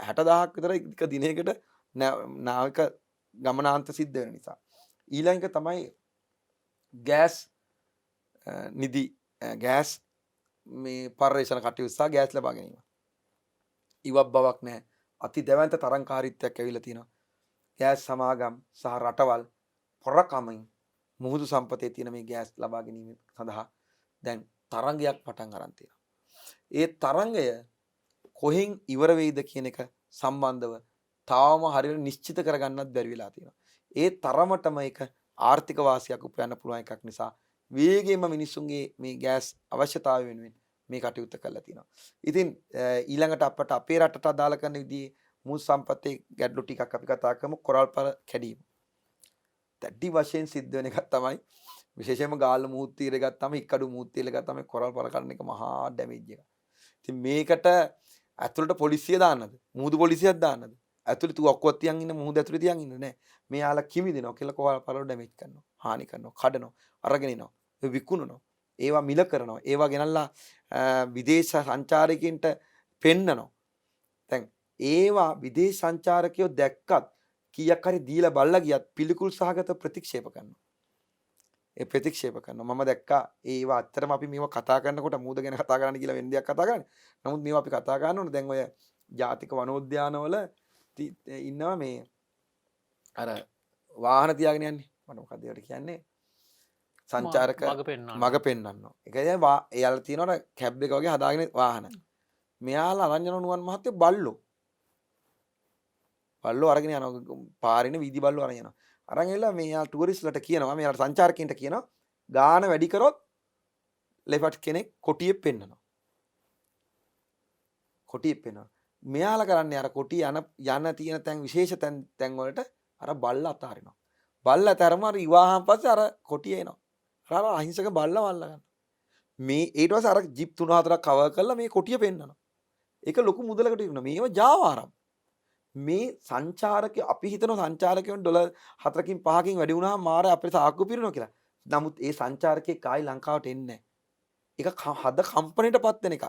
60000ක් විතර එක දිනයකට නාවික ගමනාන්ත සිද්ධ වෙන නිසා. ඊළඟ තමයි ගෑස් නිදි ගෑස් මේ පර්යේෂණ කටයුතු සහ ගෑස් ලබා ගැනීම. ඉවක් බවක් නැහැ. අති දැවැන්ත තරංකාරීත්වයක් ඇවිල්ලා තියෙනවා. ගෑස් සමාගම් සහ රටවල් පොරකමින් මුහුදු සම්පතේ තියෙන මේ ගෑස් ලබා ගැනීම සඳහා දැන් තරංගයක් පටන් අරන් තියෙනවා. ඒ තරංගය කොහෙන් ඉවර වෙයිද කියන එක සම්බන්ධව තාම හරියට නිශ්චිත කරගන්නත් බැරි වෙලා තියෙනවා. ඒ තරමටම ඒක ආර්ථික වාසියක් උපයන්න පුළුවන් එකක් නිසා වේගයෙන්ම මිනිස්සුන්ගේ මේ ගෑස් අවශ්‍යතාවය වෙනුවෙන් මේ කටයුත්ත කරලා තියෙනවා. ඉතින් ඊළඟට අපට අපේ රටට අදාළ කරන විදිහේ මුල් සම්පතේ ගැටලු ටිකක් අපි කතා කරමු. කොරල්පල කැඩීම. දැඩි වශයෙන් සිද්ධ වෙන එකක් තමයි විශේෂයෙන්ම ගාල්ල මුහුද් තීරය ගත්තාම ඉක්කඩු මුහුද් තීරය ගත්තාම කොරල්පල කඩන එක මහා ඩැමේජ් එකක්. ඉතින් මේකට ඇතුළට පොලිසිය දාන්නද? මුහුදු පොලිසියක් දාන්නද? ඇතුළේ තුවක්කුවක් තියන් ඉන්න මුහුද ඇතුළේ තියන් ඉන්න නෑ. මෙයාලා කිමි දෙනවා කියලා කොරල්පල ඩැමේජ් කරනවා. හානි කරනවා. කඩනවා. අරගෙන එනවා. විකුණනවා. ඒවා මිල කරනවා. ඒවා ගෙනල්ලා විදේශ සංචාරකයන්ට පෙන්නනවා. දැන් ඒවා විදේශ සංචාරකයෝ දැක්කත් කීයක් හරි දීලා බල්ලා ගියත් පිළිකුල් සහගත ප්‍රතික්ෂේප කරනවා. ඒ ප්‍රතික්ෂේප කරනවා. මම දැක්කා ඒවා ඇත්තටම අපි මේවා කතා කරනකොට මූද ගැන කතා කරන්න කියලා වෙන දෙයක් කතා කරන්නේ. නමුත් මේවා අපි කතා කරන්න ඕනේ. දැන් ඔය ජාතික වනෝද්‍යානවල ඉන්නවා මේ අර වාහන තියාගෙන යන්නේ. මට මොකක්ද ඒකට කියන්නේ? සංචාරක මග පෙන්වන්නවා. ඒ කියන්නේ එයාලා තියෙනවා කැබ් එක වගේ හදාගෙන වාහන. මෙයාලා අරන් යන නුවන් මහත්තයෝ බල්ලෝ අරගෙන යනවා පාරේන වීදි බල්ලෝ අරන් යනවා. අරන් එලා මෙයා ටුවරිස්ට්ලට කියනවා මෙයාලා සංචාරකයන්ට කියනවා ගාන වැඩි කරොත් ලෙපට් කෙනෙක් කොටියෙ පෙන්නනවා. කොටියෙ පෙන්නනවා. මෙයාලා කරන්නේ අර කොටිය යන තියෙන තැන් විශේෂ තැන් වලට අර බල්ල අතාරිනවා. බල්ල අතරම අර ඉවාහන් පස්සේ අර කොටිය එනවා. අර අහිංසක බල්ල වල්ල ගන්න. මේ ඊට පස්සේ අර ජිප් 3-4ක් කවර් කරලා මේ කොටිය පෙන්නනවා. ඒක ලොකු මුදලකට ඉන්නවා. මේව ජාවාරම්. මේ සංචාරකයෝ අපි හිතන සංචාරකයන් ඩොලර් 4කින් 5කින් වැඩි වුණාම මාර අපේ සාක්කුව පිරෙනවා කියලා. නමුත් ඒ සංචාරකේ කායි ලංකාවට එන්නේ නැහැ. ඒක හද කම්පණයටපත් වෙන එකක්.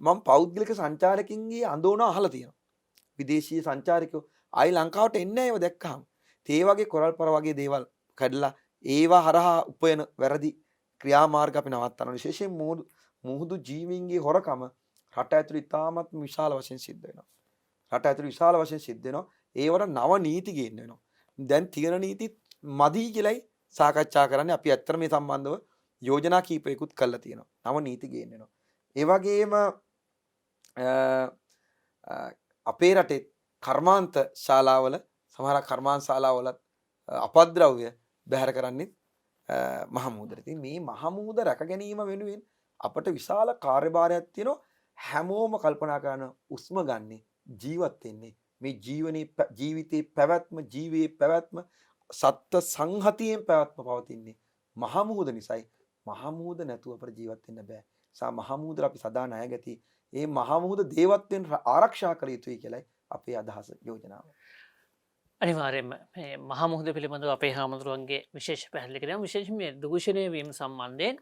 මම පෞද්ගලික සංචාරකින්ගේ අඳෝන අහලා තියෙනවා. විදේශීය සංචාරකයෝ ආයි ලංකාවට එන්නේ නැහැ ඒව දැක්කහම. ඒ වගේ කොරල්පර වගේ දේවල් කඩලා ඒවා හරහා උපයන වැරදි ක්‍රියාමාර්ග අපි නවත්තනවා. විශේෂයෙන් මුහුදු ජීවීන්ගේ හොරකම රට ඇතුළේ ඉතාමත් විශාල වශයෙන් සිද්ධ වෙනවා. රට ඇතුළේ විශාල වශයෙන් සිද්ධ වෙනවා. ඒවට නව නීති ගේන්න වෙනවා. දැන් තියෙන නීති මදි කියලායි සාකච්ඡා කරන්නේ. අපි ඇත්තට මේ සම්බන්ධව යෝජනා කීපයකුත් කරලා තියෙනවා. නව නීති ගේන්න වෙනවා. ඒ වගේම අපේ රටේ කර්මාන්ත ශාලාවල සමහර කර්මාන්ත ශාලාවලත් අපද්‍රව්‍ය බැහැර කරන්නේ මහමූදට. ඉතින් මේ මහමූද රැක ගැනීම වෙනුවෙන් අපට විශාල කාර්යභාරයක් තියෙනවා. හැමෝම කල්පනා කරන උස්ම ගන්නේ ජීවත් වෙන්නේ මේ ජීවිතේ පැවැත්ම ජීවයේ පැවැත්ම සත්ත්ව සංහතියෙන් පැවැත්ම පවතින්නේ මහමූද නිසායි. මහමූද නැතුව අපට ජීවත් වෙන්න බෑ. සා මහමූද අපි සදා ණයගති. ඒ මහමූද දේවත්වයෙන් ආරක්ෂා කළ යුතුයි කියලායි අපේ අදහස යෝජනාව. අනිවාර්යයෙන්ම මේ මහා මුහුද පිළිබඳව අපේ හාමුදුරුවන්ගේ විශේෂ පැහැදිලි කිරීම විශේෂයෙන් මේ දූෂණය වීම සම්බන්ධයෙන්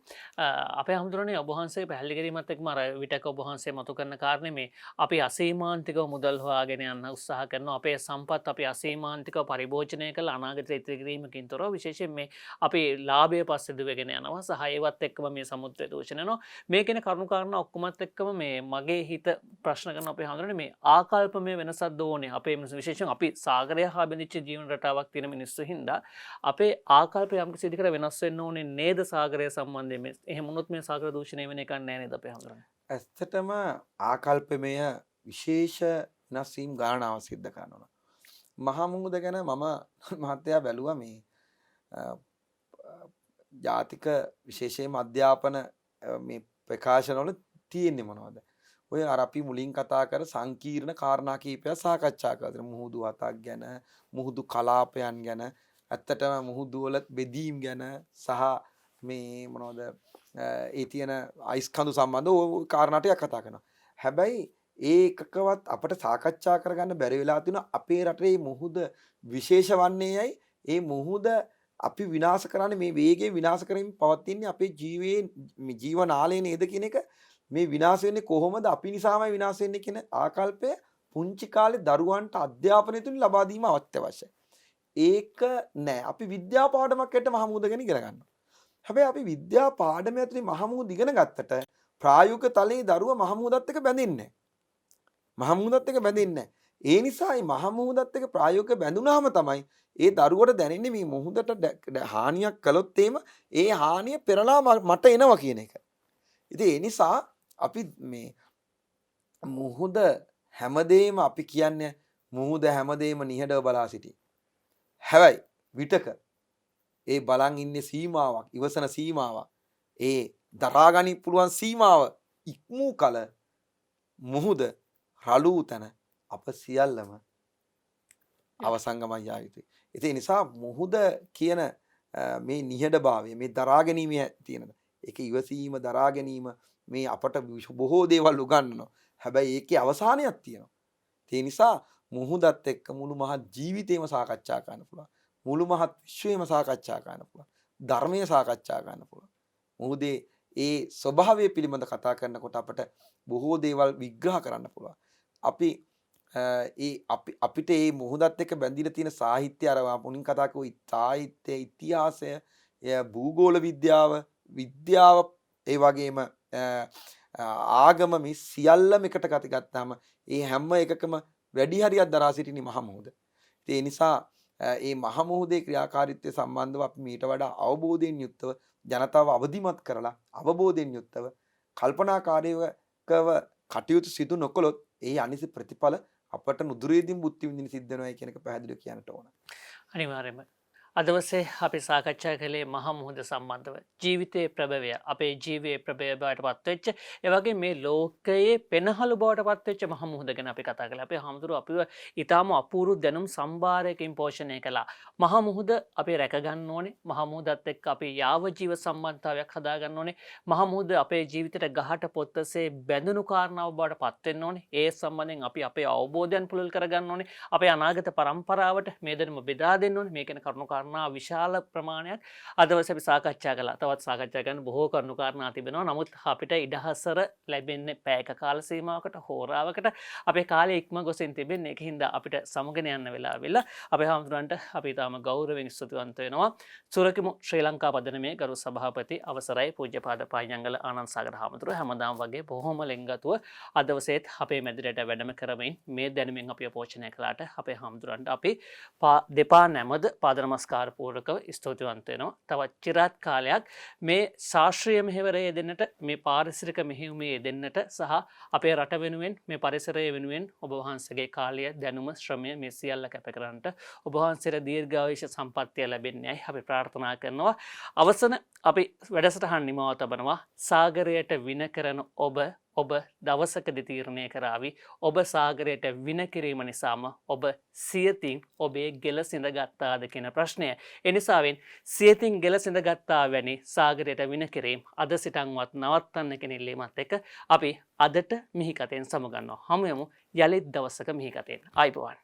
අපේ හාමුදුරනේ ඔබ වහන්සේ පැහැදිලි කිරීමත් එක්කම අර විටක ඔබ වහන්සේ මතු කරන කාරණේ මේ අපි අසීමාන්තිකව මුදල් හොයාගෙන යන්න උත්සාහ කරනවා අපේ සම්පත් අපි අසීමාන්තිකව පරිභෝජනය කළ අනාගතයට ඉතිරි කිරීමකින් තොරව විශේෂයෙන් මේ අපි ලාභය පස්සේ දුවගෙන යනවා සහ ඒවත් එක්කම මේ සමුද්‍ර දූෂණ වෙනවා මේ කියන කරුණු කාරණා ඔක්කොමත් එක්කම මේ මගේ හිත ප්‍රශ්න කරන අපේ හාමුදුරනේ මේ ආකල්පමය වෙනසක් දෝනේ අපේ විශේෂයෙන් අපි සාගරය බැඳිච්ච ජීවන රටාවක් තියෙන මිනිස්සු හින්දා අපේ ආකල්පය යම්කිසි විදිහකට වෙනස් වෙන්න ඕනේ නේද සාගරය සම්බන්ධයෙන් මේ එහෙම වුණොත් මේ සාගර දූෂණය වෙන එකක් නෑ නේද අපේ හඳුනන්නේ. ඇත්තටම ආකල්පමය විශේෂ වෙනස් වීම් ගණනාව සිද්ධ කරනවා. මහා මුහුද ගැන මම මහත්තයා බැලුවා මේ ජාතික විශේෂයෙන්ම අධ්‍යාපන මේ ප්‍රකාශනවල තියෙන්නේ මොනවද? ඔය අර අපි මුලින් කතා කර සංකීර්ණ කාරණා කීපයක් සාකච්ඡා කරලා මුහුදු වතක් ගැන මුහුදු කලාපයන් ගැන ඇත්තටම මුහුදු වල බෙදීම් ගැන සහ මේ මොනවද ඒ තියෙන අයිස් කඳු සම්බන්ධ ඕ කාරණා ටික කතා කරනවා. හැබැයි ඒකකවත් අපිට සාකච්ඡා කරගන්න බැරි වෙලා තියෙනවා අපේ රටේ මුහුද විශේෂ වන්නේයයි ඒ මුහුද අපි විනාශ කරන්නේ මේ වේගයෙන් විනාශ කරමින් පවතින්නේ අපේ ජීවනාලය නේද කියන එක මේ විනාශ වෙන්නේ කොහොමද අපි නිසාමයි විනාශ වෙන්නේ කියන ආකල්පය පුංචි කාලේ දරුවන්ට අධ්‍යාපනය තුලින් ලබා දීම අවශ්‍යයි. ඒක නෑ. අපි විද්‍යා පාඩමක් ඇට මහමුද ගැන ඉගෙන ගන්නවා. හැබැයි අපි විද්‍යා පාඩම ඇතුලේ මහමුද ඉගෙන ගත්තට ප්‍රායෝගික තලයේ දරුවා මහමුදත් එක්ක බැඳෙන්නේ නෑ. මහමුදත් එක්ක බැඳෙන්නේ නෑ. ඒ නිසා මේ මහමුදත් එක්ක ප්‍රායෝගික බැඳුනහම තමයි ඒ දරුවට දැනෙන්නේ මේ මුහුදට හානියක් කළොත් ඒ හානිය පෙරලා මට එනවා කියන එක. ඉතින් ඒ නිසා අපි මේ මුහුද හැමදේම අපි කියන්නේ මුහුද හැමදේම නිහඬව බලා සිටි. හැබැයි විටක ඒ බලන් ඉන්නේ සීමාවක්, ඉවසන සීමාවක්, ඒ දරාගනි පුළුවන් සීමාව ඉක්මූ කල මුහුද රළු තන අප සියල්ලම අවසංගමයි යා යුතුයි. ඒ නිසා මුහුද කියන මේ නිහඬභාවය, මේ දරා ගැනීම තියෙනද ඒක ඉවසීම දරා ගැනීම මේ අපට බොහෝ දේවල් උගන්වනවා. හැබැයි ඒකේ අවසානයක් තියෙනවා. ඒ නිසා මුහුදත් එක්ක මුළු මහත් ජීවිතේම සාකච්ඡා කරන්න පුළුවන්. මුළු මහත් විශ්වයම සාකච්ඡා කරන්න පුළුවන්. ධර්මයේ සාකච්ඡා කරන්න පුළුවන්. මුහුදේ ඒ ස්වභාවය පිළිබඳ කතා කරනකොට අපට බොහෝ දේවල් විග්‍රහ කරන්න පුළුවන්. අපිට මේ මුහුදත් එක්ක බැඳිලා තියෙන සාහිත්‍ය අර මුලින් කතා කරපු සාහිත්‍ය ඉතිහාසය භූගෝල විද්‍යාව ඒ වගේම ආගම මේ සියල්ලම එකට ගත්තාම ඒ හැම එකකම වැඩි හරියක් දරා සිටින මහ මුහුද. ඒ නිසා මේ මහ මුහුදේ ක්‍රියාකාරීත්වය සම්බන්ධව අපි මීට වඩා අවබෝධයෙන් යුක්තව ජනතාව අවදිමත් කරලා අවබෝධයෙන් යුක්තව කල්පනාකාරීව කටයුතු සිදු නොකළොත් ඒ අනිසි ප්‍රතිඵල අපට නුදුරේදීන් බුද්ධි විඳින සිද්ධ වෙනවා කියන එක පැහැදිලිව කියන්නට ඕන. අනිවාර්යයෙන්ම අදවසේ අපි සාකච්ඡා කළේ මහා මුහුද සම්බන්ධව ජීවිතයේ ප්‍රභවය අපේ ජීවයේ ප්‍රභවය බවට පත්වෙච්ච ඒ වගේ මේ ලෝකයේ පෙනහළු බවට පත්වෙච්ච මහා මුහුද ගැන අපි කතා කළා. අපේ හාමුදුරුවෝ අපිව ඊටාම අපූර්ව දැනුම් සම්භාරයකින් පෝෂණය කළා. මහා මුහුද අපි රැක ගන්න ඕනේ. මහා මුහුදත් එක්ක අපි යාව ජීව සම්බන්ධතාවයක් හදා ගන්න ඕනේ. මහා මුහුද අපේ ජීවිතයට ගහට පොත්තසේ බැඳුණු කාරණාව බවට පත් වෙන්න ඕනේ. ඒ සම්බන්ධයෙන් අපි අපේ අවබෝධයන් පුළුල් කර ගන්න ඕනේ. අපේ අනාගත පරම්පරාවට මේ දැනුම බෙදා දෙන්න ඕනේ. මේ කියන කරුණු විශාල ප්‍රමාණයක් අදවස අපි සාකච්ඡා කළා. තවත් සාකච්ඡා කරන්න බොහෝ කරුණු කාරණා තිබෙනවා. නමුත් අපිට ඉඩහසර ලැබෙන්නේ පැයක කාල සීමාවකට හෝරාවකට අපේ කාලය ඉක්ම ගොසින් තිබෙන්නේ. ඒකින්ද අපිට සමුගෙන යන්න වෙලා වෙලා අපේ හාමුදුරන්ට අපි තාම ගෞරවයෙන් ස්තුතිවන්ත වෙනවා. සුරකිමු ශ්‍රී ලංකා පදනමේ ගරු සභාපති අවසරයි පූජ්‍යපාද පායංගල ආනන්ද සාගර හාමුදුරුවෝ හැමදාම වගේ බොහොම ලෙන්ගතුව අදවසේත් අපේ මැදිරියට වැඩම කරමින් මේ දැනුමින් අපිව පෝෂණය කළාට අපේ හාමුදුරන්ට අපි දෙපා නැමද පාද නමස්කාර පූර්වකව ස්තුතිවන්ත වෙනවා. තවත් চিරාත් කාලයක් මේ ශාස්ත්‍රීය මෙහෙවරේ දෙන්නට මේ පාරිසරික මෙහෙයුමේ දෙන්නට සහ අපේ රට වෙනුවෙන් මේ පරිසරය වෙනුවෙන් ඔබ වහන්සේගේ කාලය දැනුම ශ්‍රමය මේ සියල්ල කැප කරන්නට ඔබ වහන්සේට දීර්ඝායුෂ සම්පන්නිය ලැබෙන්නේයි අපි ප්‍රාර්ථනා කරනවා. අවසන අපි වැඩසටහන් නිමව තබනවා. සාගරයට වින කරන ඔබ දවසකදී තීරණය කරાવી ඔබ සාගරයට වින කිරීම නිසාම ඔබ සියතින් ඔබේ ගෙල සිඳගත්තාද කියන ප්‍රශ්නය. එනිසාවෙන් සියතින් ගෙල සිඳගත්තා වැනි සාගරයට වින කිරීම අද සිටන්වත් නවත්තන්න කියන ඉල්ලීමත් එක්ක අපි අදට මිහිකතෙන් සමුගන්නවා. හමු යමු යලිත් දවසක මිහිකතෙන්. ආයිබෝවන්.